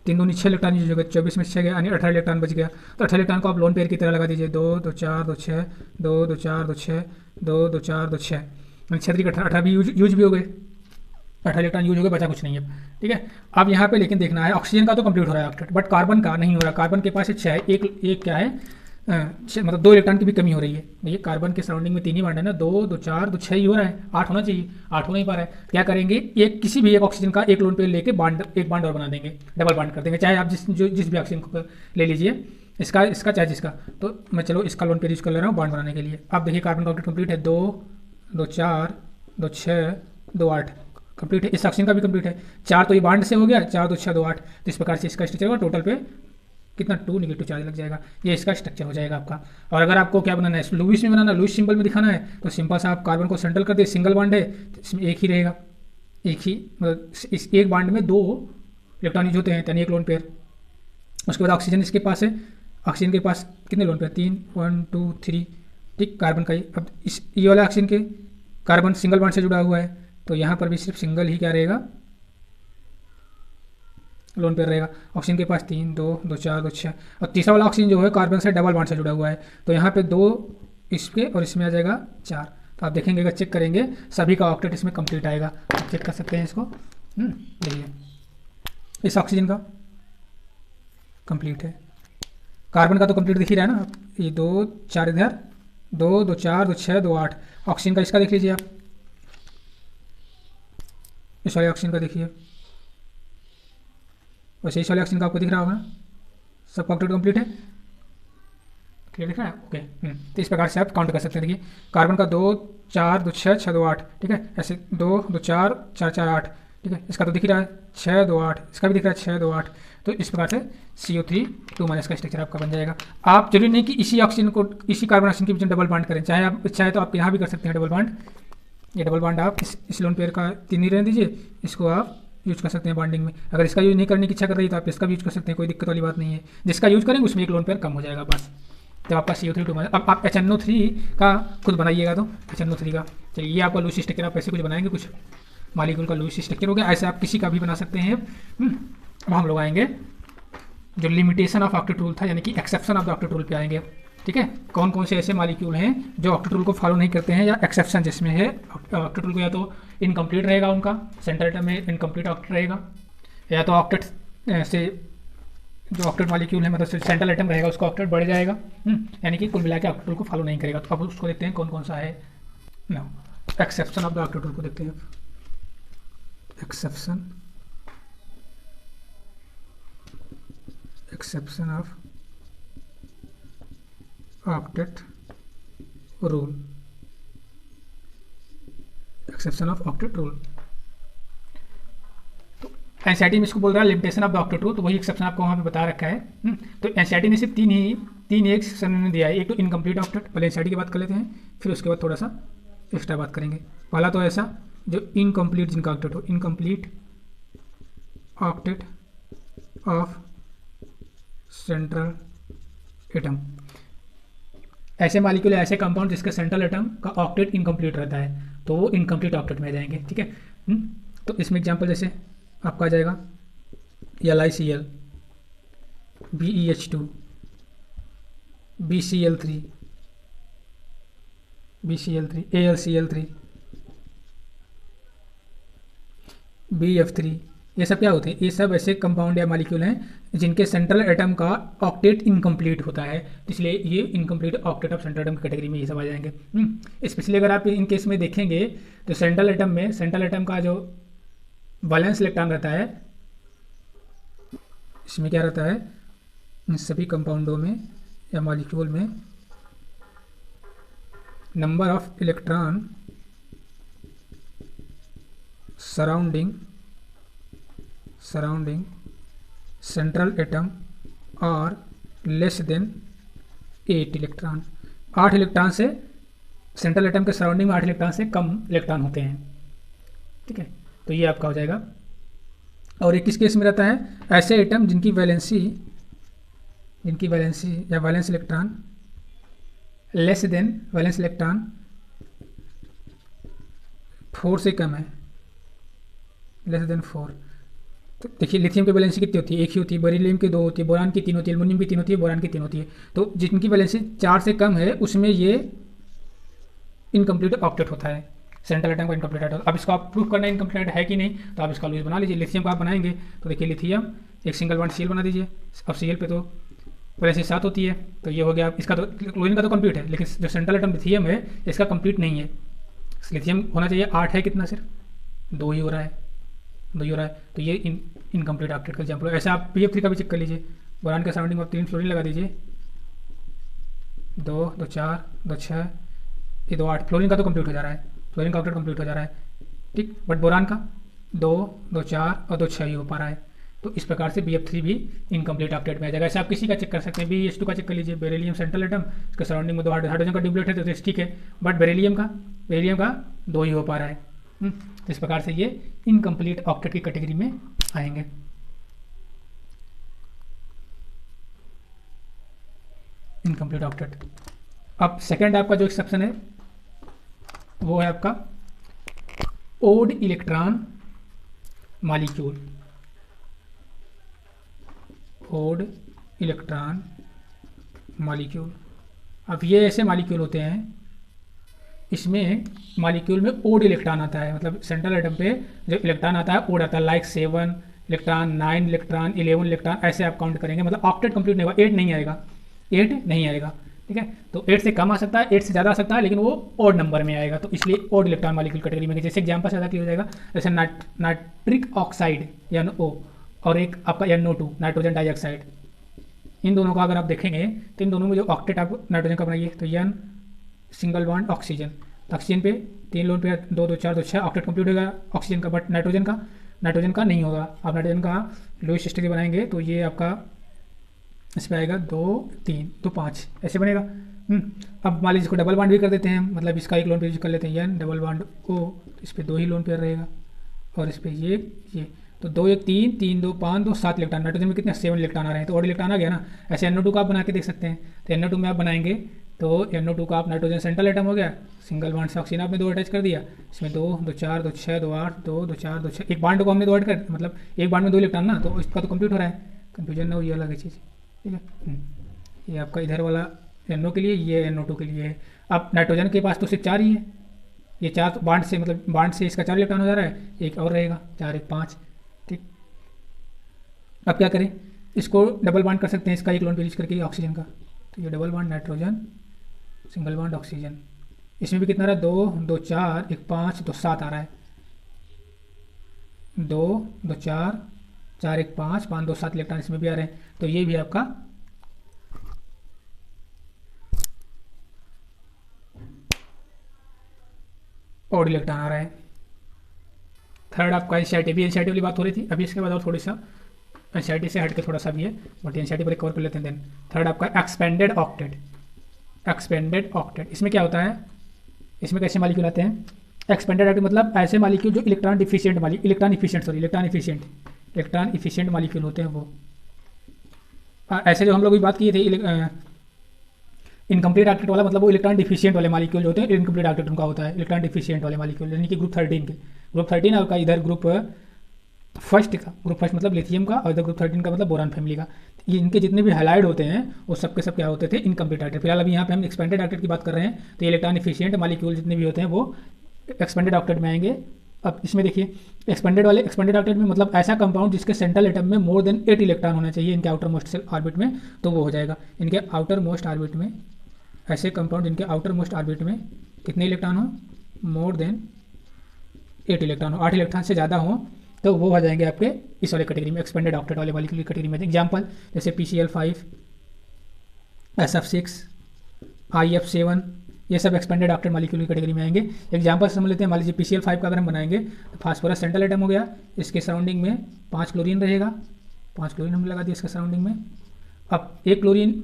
3 दूनी 6 इलेक्ट्रॉन यूज हो गए, 24 में 6 गया यानी 18 इलेक्ट्रॉन बच गया। तो 18 इलेक्ट्रॉन को आप लोन पेयर की तरह लगा दीजिए, 2 2 4 2 6 2 2 4 2 6 2 2 4 2 6, 6 18 भी यूज भी हो गए, 18 इलेक्ट्रॉन यूज हो गए, बचा कुछ नहीं है, ठीक है। अब यहाँ पे लेकिन देखना है, ऑक्सीजन का तो कंप्लीट हो रहा है ऑक्टेट, बट कार्बन का नहीं हो रहा। कार्बन के पास 6 है, एक क्या है, मतलब 2 इलेक्ट्रॉन की भी कमी हो रही है। देखिए कार्बन के सराउंडिंग में 3 ही बांड है ना, 2 2 4 2 6 ही हो रहा है, 8 होना चाहिए, 8 हो नहीं पा रहा है। क्या करेंगे, एक किसी भी एक ऑक्सीजन का एक लोन पेयर लेके एक बांड और बना देंगे, डबल बांड कर देंगे, चाहे आप जिस भी ऑक्सीजन को ले लीजिए, इसका चाहे जिसका। तो मैं चलो इसका लोन पेयर यूज कर ले रहा हूँ बांड बनाने के लिए। आप देखिए कार्बन का ऑक्टेट कंप्लीट है, 2 2 4 2 6 2 8 कंप्लीट है, इस ऑक्सीजन का भी कंप्लीट है, 4 तो ये बांड से हो गया, 4 2 6 2 8, तो इस प्रकार से इसका स्ट्रक्चर होगा, टोटल पे कितना 2 निगेटिव चार्ज लग जाएगा, ये इसका स्ट्रक्चर हो जाएगा आपका। और अगर आपको क्या बनाना है, लुईस में बनाना, लुईस सिंबल में दिखाना है, तो सिंपल सा आप कार्बन को सेंट्रल कर दिए, सिंगल बांड है तो इसमें एक ही रहेगा, एक ही, मतलब इस एक बांड में 2 इलेक्ट्रॉन यूज होते हैं, यानी एक लोन पेयर। उसके बाद ऑक्सीजन इसके पास है, ऑक्सीजन के पास कितने लोन पेयर, 3 1 2 3, ठीक, कार्बन का ही। अब इस ये वाला ऑक्सीजन के कार्बन सिंगल बांड से जुड़ा हुआ है, तो यहाँ पर भी सिर्फ सिंगल ही क्या रहेगा, लोन पेयर रहेगा। ऑक्सीजन के पास 3 2 2 4 2 6, और तीसरा वाला ऑक्सीजन जो है कार्बन से डबल बॉन्ड से जुड़ा हुआ है, तो यहाँ पे 2 इसके और इसमें आ जाएगा 4। तो आप देखेंगे, अगर चेक करेंगे सभी का ऑक्टेट इसमें कंप्लीट आएगा, आप चेक कर सकते हैं इसको। देखिए इस ऑक्सीजन का कंप्लीट है, कार्बन का तो कंप्लीट दिख ही रहा है ना, ये 2 4 इधर, 2 2 4 2 6 2 8, ऑक्सीजन का इसका देख लीजिए आप, इस वाले ऑक्सीजन का देखिए, वैसे इस वाले ऑक्सीजन का आपको दिख रहा होगा, सब ऑक्टेट कंप्लीट है, क्लियर दिख रहा है, ओके। तो इस प्रकार से आप काउंट कर सकते हैं। देखिए कार्बन का 2 4 2 6 6 2 8, ठीक है, ऐसे 2 2 4 4 4 8, ठीक है, इसका तो दिख रहा है 6 2 8, इसका भी दिख रहा है 6 2 8, तो इस प्रकार से CO3 2- का स्ट्रक्चर आपका बन जाएगा। आप जरूरी नहीं कि इसी ऑक्सीजन को, इसी कार्बन ऑक्सीजन के बीच में डबल बांड करें, चाहे तो आप यहाँ भी कर सकते हैं डबल बांड। ये डबल बांड आप इस लोन पेयर का 3 ही रहने दीजिए, इसको आप यूज कर सकते हैं बॉन्डिंग में। अगर इसका यूज नहीं करने की इच्छा कर रही है तो आप इसका भी यूज कर सकते हैं, कोई दिक्कत वाली बात नहीं है। जिसका यूज करेंगे उसमें एक लोन पेयर कम हो जाएगा बस, तो आपका CO3 2-। अब आप HNO3 का खुद बनाइएगा, तो HNO3 का, चलिए ये आपका लूइस स्ट्रक्चर, आप ऐसे कुछ बनाएंगे, कुछ मॉलिक्यूल का लूइस स्ट्रक्चर हो गया, ऐसे आप किसी का भी बना सकते हैं। अब हम लोग आएंगे जो लिमिटेशन ऑफ ऑक्टेट रूल था, यानी कि exception of the octet rule पे आएंगे, ठीक है। कौन कौन से ऐसे मॉलिक्यूल हैं जो ऑक्टेट रूल को फॉलो नहीं करते हैं, या एक्सेप्शन जिसमें है ऑक्टेट रूल को या तो इनकम्प्लीट रहेगा उनका, सेंट्रल एटम में इनकम्प्लीट ऑक्टेट रहेगा, या तो ऑक्टेट से जो ऑक्टेट मॉलिक्यूल है मतलब सेंट्रल एटम रहेगा उसका ऑक्टेट बढ़ जाएगा, यानी कि कुल मिला के ऑक्टेट रूल को फॉलो नहीं करेगा। तो अब उसको देखते हैं कौन कौन सा है ना, exception of the octet rule को देखते हैं। Exception of octet rule, exception of octet rule, तो एनसीईआरटी में इसको बोल रहा है limitation of the octet rule, तो वही एक्सेप्शन आपको वहाँ पे बता रखा है। तो एनसीईआरटी ने सिर्फ तीन एक सेक्शन में दिया है। एक तो इनकम्प्लीट ऑक्टेट, पहले एनसीईआरटी की बात कर लेते हैं, फिर उसके बाद थोड़ा सा एक्स्ट्रा बात करेंगे। पहला तो ऐसा जो इनकम्प्लीट जिनका ऑक्टेट हो, incomplete octet of central atom, ऐसे मॉलिक्यूल ऐसे कंपाउंड जिसके सेंट्रल एटम का ऑक्टेट इनकम्प्लीट रहता है, तो वो इनकम्प्लीट ऑक्टेट में आ जाएंगे, ठीक है। तो इसमें एग्जांपल जैसे आपका आ जाएगा LiCl, BeH2, BCl3, AlCl3, BF3, ये सब क्या होते हैं? ये सब ऐसे कंपाउंड या मॉलिक्यूल हैं जिनके सेंट्रल एटम का ऑक्टेट इनकम्प्लीट होता है, इसलिए ये incomplete octet of central atom की कैटेगरी में ये सब आ जाएंगे। स्पेशली अगर आप इन केस में देखेंगे तो सेंट्रल एटम का जो वैलेंस इलेक्ट्रॉन रहता है, इसमें क्या रहता है, इन सभी कंपाउंडों में या मॉलिक्यूल में number of electron surrounding central atom और लेस देन 8 इलेक्ट्रॉन। 8 इलेक्ट्रॉन से सेंट्रल एटम के सराउंडिंग में 8 इलेक्ट्रॉन से कम इलेक्ट्रॉन होते हैं। ठीक है, तो ये आपका हो जाएगा। और एक किस केस में रहता है? ऐसे एटम जिनकी वैलेंसी या valence electron less than valence electron 4 से कम है, लेस देन 4। तो देखिए लिथियम की वैलेंसी कितनी होती है? 1 ही होती है, बेरिलियम की 2 होती है, बोरान की 3 होती है, एल्युमिनियम की 3 होती है, बोरान की 3 होती है। तो जिनकी वैलेंसी 4 से कम है उसमें ये इनकम्प्लीट ऑक्टेट होता है, सेंट्रल एटम का इनकम्प्लीट ऑक्टेट। अब इसको आप प्रूफ करना इनकम्प्लीट है कि नहीं, तो आप इसका लूज बना लीजिए। लिथियम का आप बनाएंगे तो देखिए लिथियम एक सिंगल बॉन्ड Cl बना दीजिए। अब Cl पे तो वैलेंसी 7 होती है, तो ये हो गया। इसका तो क्लोरीन का तो कंप्लीट है, लेकिन जो सेंट्रल एटम लिथियम है इसका कंप्लीट नहीं है। लिथियम होना चाहिए 8 है, कितना सिर्फ 2 ही हो रहा है, तो ये इनकम्प्लीट ऑक्टेट का एग्जाम्पल है। ऐसे आप BF3 का भी चेक कर लीजिए। बोरान के सराउंडिंग में 3 फ्लोरीन लगा दीजिए, 2 2 4 2 6, ये 2 8। फ्लोरीन का तो कंप्लीट हो जा रहा है, फ्लोरीन का ऑक्टेट कंप्लीट हो जा रहा है, ठीक। बट बोरान का 2 2 4 और 2 6 ही हो पा रहा है। तो इस प्रकार से BF3 भी इनकम्प्लीट ऑक्टेट में आ जाएगा। ऐसे आप किसी का चेक कर सकते हैं। BeH2 का चेक कर लीजिए, बेरिलियम सेंट्रल एटम, इसके सराउंडिंग में 2 हाइड्रोजन का ड्यूप्लेट है तो ठीक है, बट बेरिलियम का 2 ही हो पा रहा है। तो इस प्रकार से ये इनकम्प्लीट ऑक्टेट की कैटेगरी में आएंगे। Incomplete octet. अब सेकेंड आपका जो एक्सेप्शन है वो है आपका odd electron molecule. Odd electron molecule, अब ये ऐसे मॉलिक्यूल होते हैं, इसमें मॉलिक्यूल में ओड इलेक्ट्रॉन आता है, मतलब सेंट्रल एटम पे जो इलेक्ट्रॉन आता है ओड आता है, लाइक 7 इलेक्ट्रॉन, 9 इलेक्ट्रॉन, 11 इलेक्ट्रॉन, ऐसे आप काउंट करेंगे। मतलब ऑक्टेट कंप्लीट नहीं होगा, 8 नहीं आएगा, ठीक है। तो 8 से कम आ सकता है, 8 से ज़्यादा आ सकता है, लेकिन वो ओड नंबर में आएगा, तो इसलिए ओड इलेक्ट्रॉन मॉलिक्यूल कैटेगरी में। जैसे एग्जाम्पल से ज़्यादा क्लियर हो जाएगा, जैसे नाइट्रिक ऑक्साइड NO और एक आपका NO2 नाइट्रोजन डाइऑक्साइड। इन दोनों का अगर आप देखेंगे तो इन दोनों में जो ऑक्टेट आप नाइट्रोजन का बनाइए तो N सिंगल बॉन्ड ऑक्सीजन, तो ऑक्सीजन पे 3 लोन पे 2 2 4 2 6 ऑक्टेट कंप्लीट होगा ऑक्सीजन का, बट नाइट्रोजन का नहीं होगा। आप नाइट्रोजन का लोएस्ट स्टेज बनाएंगे तो ये आपका इसमें आएगा 2 3 2 5 ऐसे बनेगा। अब मान लीजिए इसको डबल बॉन्ड भी कर देते हैं, मतलब इसका एक लोन पे यूज कर लेते हैं N डबल बॉन्ड O, इस पर 2 ही लोन पेयर रहेगा, और इस पर ये तो 2 1 3 3 2 5 2 7 इलेक्ट्रॉन। नाइट्रोजन में कितने 7 इलेक्ट्रॉन आ रहे हैं, तो और इलेक्ट्रॉन आ गया ना। ऐसे NO2 का आप बना के देख सकते हैं, तो NO2 में आप बनाएंगे तो NO2 का आप नाइट्रोजन सेंट्रल एटम हो गया, सिंगल बॉन्ड से ऑक्सीजन आपने 2 अटैच कर दिया, इसमें 2 2 4 2 6 2 8 2 2 4 2 6, एक बॉन्ड को हमने 2 ऐड कर, मतलब एक बॉन्ड में 2 इलेक्ट्रॉन ना, तो इसका तो कंप्लीट हो रहा है, कन्फ्यूजन ना हो, ये अलग है चीज़, ठीक है। ये आपका इधर वाला NO के लिए, ये NO2 के लिए है। अब नाइट्रोजन के पास तो सिर्फ 4 ही है, ये 4 बॉन्ड से, मतलब बॉन्ड से इसका 4 इलेक्ट्रॉन हो जा रहा है, एक और रहेगा 4 1 5, ठीक। अब क्या करें, इसको डबल बॉन्ड कर सकते हैं, इसका एक लोन पे यूज करके ऑक्सीजन का, तो ये double bond nitrogen single bond oxygen, इसमें भी कितना रहा है 2 2 4 1 5 2 7 आ रहा है, 2 2 4 4 1 5 5 2 7 इलेक्ट्रॉन इसमें भी आ रहे हैं, तो ये भी आपका ओड इलेक्ट्रॉन आ रहा है। थर्ड आपका एनसीईआरटी, भी एनसीईआरटी वाली बात हो रही थी अभी, इसके बाद और थोड़ी सा एनसीईआरटी से हट के थोड़ा सा भी है, बट एनसीईआरटी पर कवर कर लेते हैं। देन थर्ड आपका एक्सपेंडेड ऑक्टेट। एक्सपेंडेड ऑक्टेट, इसमें क्या होता है, इसमें कैसे मॉलिक्यूल आते हैं? एक्सपेंडेड ऑक्टेट मतलब ऐसे मॉलिक्यूल जो इलेक्ट्रॉन इफिशिएंट मॉलिक्यूल होते हैं वो। ऐसे जो हम लोग भी बात किए थे इनकम्प्लीट ऑक्टेट वाला, मतलब वो इलेक्ट्रॉन डिफिशिएंट वाले मॉलिक्यूल जो होते हैं, इनकम्प्लीट ऑक्टेट उनका होता है, इलेक्ट्रॉन डिफिशिएंट वाले मॉलिक्यूल, यानी कि ग्रुप 13 के। ग्रुप 13 आपका इधर ग्रुप फर्स्ट का, ग्रुप फर्स्ट मतलब लिथियम का, और इधर ग्रुप 13 का मतलब बोरान फैमिली का, ये इनके जितने भी हैलाइड होते हैं वो सब के सब क्या होते थे, इनकम्प्लीट ऑक्टेट। फिलहाल अभी यहाँ पे हम एक्सपेंडेड ऑक्टेट की बात कर रहे हैं, तो ये इलेक्ट्रॉन एफिशिएंट मॉलिक्यूल जितने भी होते हैं वो एक्सपेंडेड ऑक्टेट में आएंगे। अब इसमें देखिए एक्सपेंडेड ऑक्टेट में मतलब ऐसा कंपाउंड जिसके सेंट्रल एटम में मोर देन 8 इलेक्ट्रॉन होना चाहिए इनके आउटर मोस्ट ऑर्बिट में, तो वो हो जाएगा। इनके आउटर मोस्ट ऑर्बिट में ऐसे कंपाउंड जिनके आउटर मोस्ट ऑर्बिट में कितने इलेक्ट्रॉन हो, मोर देन 8 इलेक्ट्रॉन हो, 8 इलेक्ट्रॉन से ज़्यादा हो, तो वो हो जाएंगे आपके इस वाले कैटेगरी में, एक्सपेंडेड ऑक्टेट वाले मॉलिक्यूल की कैटेगरी में। एग्जाम्पल जैसे PCl5, SF6, IF7, ये सब एक्सपेंडेड ऑक्टेट मॉलिक्यूल की कैटेगरी में आएंगे। एग्जाम्पल समझ लेते हैं। मान लीजिए PCl5 का अगर हम बनाएंगे तो फास्फोरस सेंट्रल एटम हो गया, इसके सराउंडिंग में 5 क्लोरीन रहेगा, 5 क्लोरीन हमने लगा दिया इसके सराउंडिंग में। अब एक क्लोरीन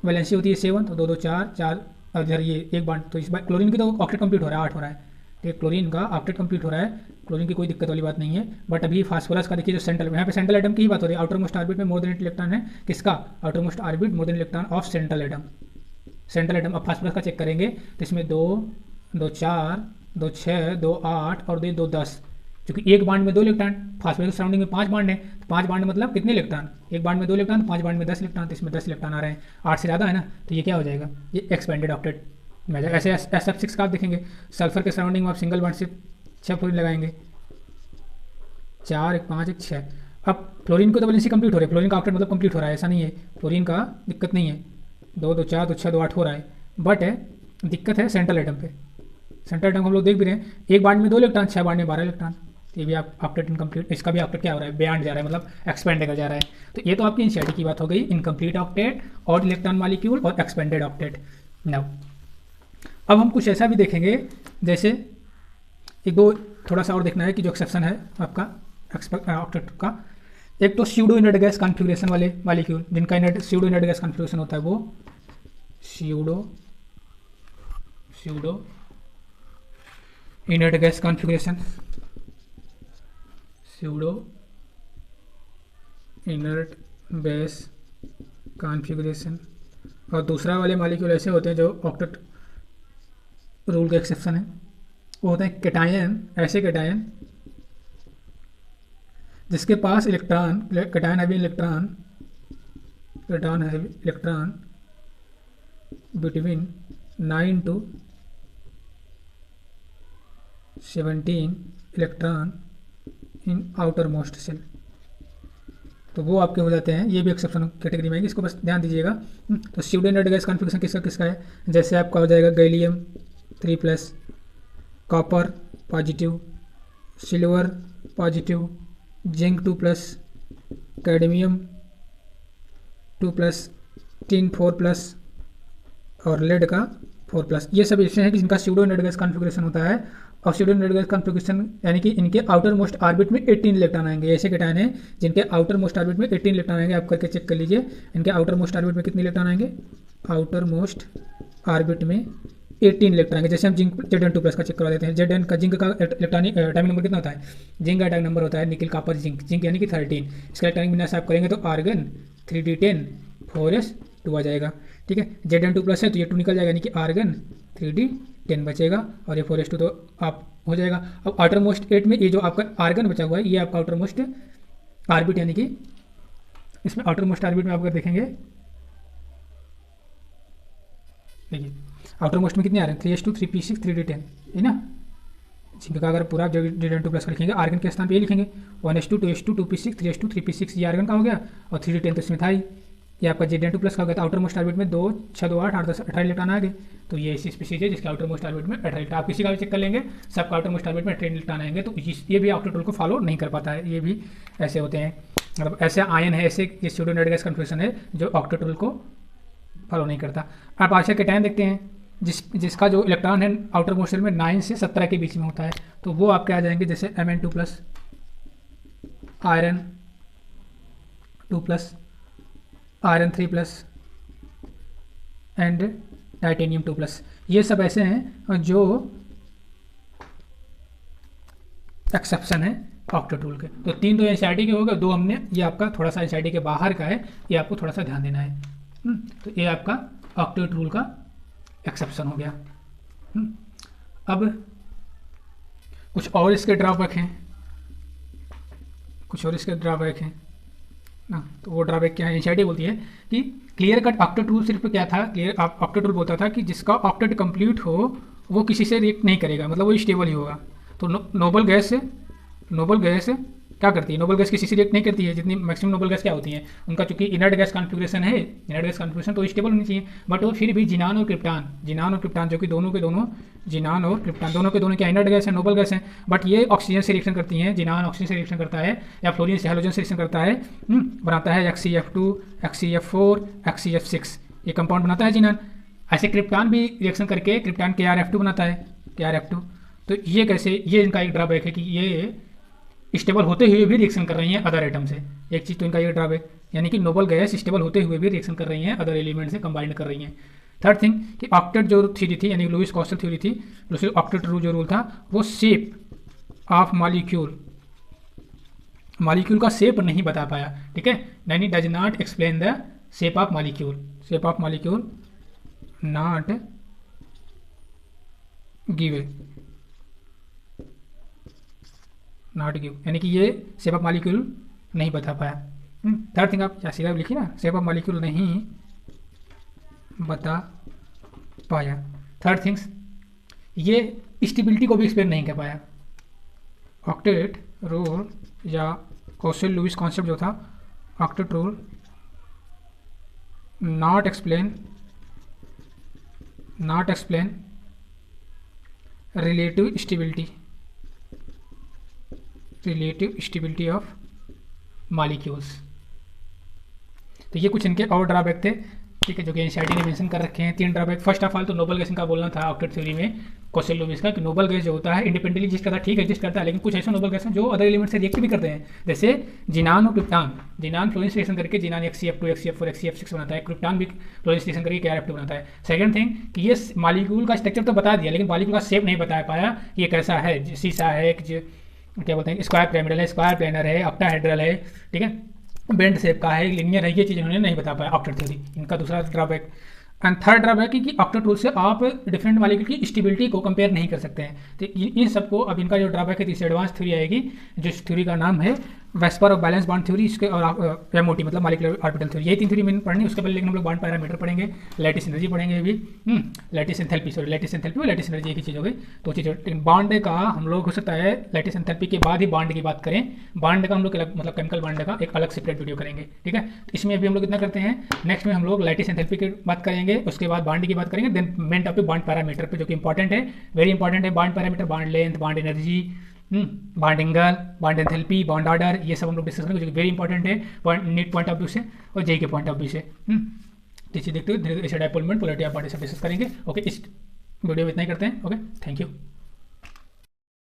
वैलेंसी होती है 7, तो 2 2 4 और इधर ये एक बार, तो इस बार क्लोरीन की तो ऑक्टेट कंप्लीट हो रहा है, 8 हो रहा है, ठीक है, क्लोरीन का ऑक्टेट कंप्लीट हो रहा है, क्लोरीन की कोई दिक्कत वाली बात नहीं है। बट अभी फास्फोरस का देखिए जो सेंट्रल, यहाँ पे सेंट्रल एटम की ही बात हो रही है, आउटर मोस्ट ऑर्बिट में मोर देन 8 इलेक्ट्रॉन है, किसका, outer most orbit more than electron of central atom, central atom. अब फास्फोरस का चेक करेंगे तो इसमें 2 2 4 2 6 2 8 और 2 10, क्योंकि एक बांड में 2 इलेक्ट्रॉन, फास्फोरस सराउंडिंग में 5 बांड है, तो 5 बांड मतलब कितने इलेक्ट्रॉन, एक बांड में 2 इलेक्ट्रॉन, 5 बांड में 10 इलेक्ट्रॉन, तो इसमें 10 इलेक्ट्रॉन आ रहे हैं, 8 से ज़्यादा है ना, तो ये क्या हो जाएगा, ये एक्सपेंडेड ऑक्टेट में आ जाएगा। ऐसे SF6 का आप देखेंगे, सल्फर के सराउंडिंग में आप सिंगल बांड से 6 फ्लोरीन लगाएंगे, 4 1 5 1 6। अब फ्लोरीन को तो वैलेंसी कंप्लीट हो रही है, फ्लोरीन का ऑक्टेट मतलब कंप्लीट हो रहा है, ऐसा नहीं है, फ्लोरीन का दिक्कत नहीं है, 2 2 4 2 6 2 8 हो रहा है, बट दिक्कत है सेंट्रल एटम पे। सेंट्रल एटम हम लोग देख भी रहे हैं, एक बांड में 2 इलेक्ट्रॉन, 6 बांड में 12 इलेक्ट्रॉन, ये भी आप ऑक्टेट इनकम्प्लीट, इसका भी ऑक्टेट क्या हो रहा है, बियॉन्ड जा रहा है, मतलब एक्सपेंड कर जा रहा है। तो ये तो आपकी एनसीईआरटी की बात हो गई, incomplete octet, odd electron molecule और एक्सपेंडेड ऑक्टेट। नाउ अब हम कुछ ऐसा भी देखेंगे, जैसे एक दो थोड़ा सा और देखना है कि जो एक्सेप्शन है आपका ऑक्टेट का, एक तो स्यूडो इनर्ट गैस कॉन्फ़िगरेशन वाले मॉलिक्यूल, जिनका स्यूडो इनर्ट गैस कॉन्फ़िगरेशन होता है, वो pseudo inert gas configuration, pseudo inert gas configuration. और दूसरा वाले मॉलिक्यूल ऐसे होते हैं जो ऑक्टेट रूल का एक्सेप्शन है, वो होते हैं कैटायन, ऐसे कैटायन जिसके पास electron, cation heavy electron between 9 to 17 electron in outermost shell, तो वो आपके हो जाते हैं, ये भी एक्सेप्शन कैटेगरी में आएंगे, इसको बस ध्यान दीजिएगा। तो स्यूडो इनर्ट गैस कॉन्फ़िगरेशन किसका किसका है, जैसे आपका हो जाएगा gallium 3+, copper positive, silver positive, zinc 2+, cadmium 2+, tin 4+, और लेड का 4+। ये सब ऐसे हैं कि जिनका स्यूडो इनर्ट गैस कॉन्फ़िगरेशन होता है। और स्यूडो इनर्ट गैस कॉन्फ़िगरेशन यानी कि इनके आउटर मोस्ट ऑर्बिट में 18 इलेक्ट्रॉन आएंगे, ऐसे कैटायन हैं जिनके आउटर मोस्ट ऑर्बिट में 18 इलेक्ट्रॉन आएंगे। आप करके चेक कर लीजिए, इनके आउटर मोस्ट ऑर्बिट में कितने इलेक्ट्रॉन आएंगे, आउटर मोस्ट ऑर्बिट में 18 इलेक्ट्रॉन आएंगे। जैसे हम जिंक Zn2+ का चेक करवा देते हैं, Zn का जिंक का इलेक्ट्रॉनिक एटॉमिक नंबर कितना होता है, जिंक का एटॉमिक नंबर होता है निकिल कॉपर जिंक, जिंक यानी कि 13। इसका इलेक्ट्रॉनिक विन्यास आप करेंगे तो आर्गन 3d10 4s2 आ जाएगा, ठीक है। Zn2+ है तो ये 2 निकल जाएगा, यानी कि आर्गन 3d10 बचेगा, और ये 4s2 तो आप हो जाएगा। अब आउटर मोस्ट 8 में ये जो आपका आर्गन बचा हुआ है, ये आपका आउटर मोस्ट ऑर्बिट, यानी कि इसमें आउटर मोस्ट ऑर्बिट में आप अगर देखेंगे, देखिए आउटर मोस्ट में कितने आ रहे हैं, 3s2 3p6 3d10, है ना। जिंक का अगर पूरा Zn2+ का लिखेंगे, आर्गन के स्थान पे ये लिखेंगे 1s2 2s2 2p6 3s2 3p6, ये आर्गन का हो गया, और 3d10 तो इसमें था ही। ये आपका Zn2+ का हो गया, तो आउटर मोस्ट ऑर्बिट में 2 6 2 8 8 10 18 इलेक्ट्रॉन आ गए। तो ये ऐसी स्पीशीज है जिसके आउटर मोस्ट ऑर्बिट में 18 इलेक्ट्रॉन, आप किसी का भी चेक कर लेंगे, सबका आउटर मोस्ट ऑर्बिट में 18 इलेक्ट्रॉन आएंगे। तो ये भी ऑक्टेट रूल को फॉलो नहीं कर पाता है, ये भी ऐसे होते हैं, मतलब ऐसे आयन है, ऐसे ये स्यूडो इनर्ट गैस कॉन्फ़िगरेशन है जो ऑक्टेट रूल को फॉलो नहीं करता। आप आशा कैटायन देखते हैं जिसका जो इलेक्ट्रॉन है आउटर मोस्ट शेल में 9 से 17 के बीच में होता है, तो वो आपके आ जाएंगे, जैसे Mn2+, iron 2+, iron 3+ and titanium 2+। ये सब ऐसे हैं जो एक्सेप्शन है ऑक्टेट रूल के। तो 3 तो एनसीईआरटी के हो गए, 2 हमने, ये आपका थोड़ा सा एनसीईआरटी के बाहर का है, ये आपको थोड़ा सा ध्यान देना है। तो ये आपका ऑक्टेट रूल का एक्सेप्शन हो गया। अब कुछ और इसके ड्रॉबैक हैं, ना। तो वो ड्रॉबैक क्या है, एनसीईआरटी बोलती है कि क्लियर कट ऑक्टेट रूल सिर्फ क्या था, क्लियर ऑक्टेट रूल बोलता था कि जिसका ऑक्टेट कंप्लीट हो वो किसी से रिएक्ट नहीं करेगा, मतलब वो स्टेबल ही होगा। तो नोबल गैस से, नोबल गैस क्या करती है, नोबल गैस किसी से रिएक्ट नहीं करती है। जितनी मैक्सिमम नोबल गैस क्या होती है, उनका चूंकि इनर्ट गैस कॉन्फिगरेशन है, इनर्ट गैस कॉन्फिगरेशन तो स्टेबल होनी चाहिए। बट वो फिर भी जिनान और क्रिप्टान, जिनान और क्रिप्टान जो कि दोनों के दोनों, जिनान और क्रिप्टान दोनों के दोनों क्या इनर्ट गैस है, नोबल गैस है। बट ये ऑक्सीजन से रिएक्शन करती हैं, जिनान ऑक्सीजन से रिएक्शन करता है या फ्लोरीन से हैलोजन से रिएक्शन करता है, बनाता है XCF2, XCF4, XCF6, ये कंपाउंड बनाता है जिनान। ऐसे क्रिप्टान भी रिएक्शन करके क्रिप्टान KrF2 बनाता है, KrF2। तो ये कैसे, ये इनका एक ड्रॉबैक है कि ये स्टेबल होते हुए भी रिएक्शन कर रही हैं अदर आइटम से। एक चीज़ तो इनका ये ड्रॉबैक, यानी कि नोबल गैस स्टेबल होते हुए भी रिएक्शन कर रही हैं अदर एलिमेंट से, कंबाइंड कर रही हैं। थर्ड थिंग कि ऑक्टेट जो थ्योरी थी, यानी लुईस कॉस्टल थ्योरी थी, ऑक्टेट रूल जो रूल था वो शेप ऑफ मॉलिक्यूल, मॉलिक्यूल का शेप नहीं बता पाया, ठीक है, यानी does not explain the shape of molecule, shape of molecule not give, not give, यानी कि ये शेप ऑफ मॉलिक्यूल नहीं बता पाया। थर्ड थिंग आप सीधा लिखिए ना, शेप ऑफ मॉलिक्यूल नहीं बता पाया। थर्ड थिंग्स, ये स्टेबिलिटी को भी एक्सप्लेन नहीं कर पाया। ऑक्टेट रूल या कॉसल लुईस कॉन्सेप्ट जो था, octet rule not explain relative stability of molecules. तो ये कुछ इनके और ड्रॉबैक थे, ठीक है, जो कि एनसीईआरटी ने मेंशन कर रखे हैं। 3 ड्रॉबैक। फर्स्ट ऑफ ऑल तो नोबल गैस का बोलना था ऑक्टेट थ्योरी में, कॉसल लुईस का, कि नोबल गैस जो होता है इंडिपेंडेंटली एग्जिस्ट करता है, ठीक है एग्जिस्ट करता है, लेकिन कुछ ऐसे नोबल गैस हैं जो अदर एलिमेंट से रिएक्ट भी करते हैं, जैसे जिनान और क्रिप्टान। जिनान फ्लोरीन रिएक्शन करके जिनान XCF2, XCF4, XCF6 बनाता है, क्रिप्टान भी फ्लोरीन रिएक्शन करके KrF2 बनाता है। सेकंड थिंग कि ये मॉलिक्यूल का स्ट्रक्चर तो बता दिया, लेकिन मॉलिक्यूल का शेप नहीं बता पाया कि ये कैसा है, शीशा है, क्या बोलते हैं, स्क्वायर पिरामिडल है, स्क्वायर प्लेनर है, ऑक्टाहेड्रल है, ठीक है, बेंड शेप का है, लिनियर है, ये चीज़ इन्होंने नहीं बता पाया ऑक्टेट थ्योरी, इनका दूसरा ड्रॉबैक। एंड थर्ड ड्रॉबैक है कि ऑक्टेट रूल से आप डिफरेंट मॉलिक्यूल की स्टेबिलिटी को कंपेयर नहीं कर सकते हैं। तो इन सबको, अब इनका जो ड्रॉबैक है, तीसरी एडवांस थ्योरी आएगी, जो थ्योरी का नाम है वेस्पर और बैलेंस बॉन्ड थ्योरी, इसके और MOT मतलब मॉलिक्यूलर ऑर्बिटल थ्योरी। यही 3 थ्योरी मैंने पढ़नी, उसके पहले लेकिन हम लोग बॉन्ड पैरामीटर पढ़ेंगे, लैटिस एनर्जी पढ़ेंगे अभी, lattice enthalpy, sorry lattice enthalpy और लैटिस एनर्जी एक ही चीज़ हो गई। तो चीज़ बॉन्ड का हम लोग हो सकता है लैटिस एंथैल्पी के बाद ही बॉन्ड की बात करें। बॉन्ड का हम लोग मतलब केमिकल बॉन्ड का एक अलग सेपरेट वीडियो करेंगे, ठीक है। इसमें अभी हम लोग इतना करते हैं, नेक्स्ट में हम लोग लैटिस एंथैल्पी की बात करेंगे, उसके बाद बॉन्ड की बात करेंगे, then main topic bond parameter पे, जो कि इंपॉर्टेंट है, वेरी इंपॉर्टेंट है। Bond parameter, bond length, bond energy, bond angle, bond enthalpy, bond order, ये सब हम लोग डिस्कस करेंगे, जो कि वेरी इंपॉर्टेंट है नीट पॉइंट ऑफ व्यू से और जेई के पॉइंट ऑफ व्यू से। देखते हुए धीरे धीरे dipole moment, polarity of body सब डिस्कस करेंगे। ओके, इस वीडियो में इतना ही करते हैं। Okay, thank you.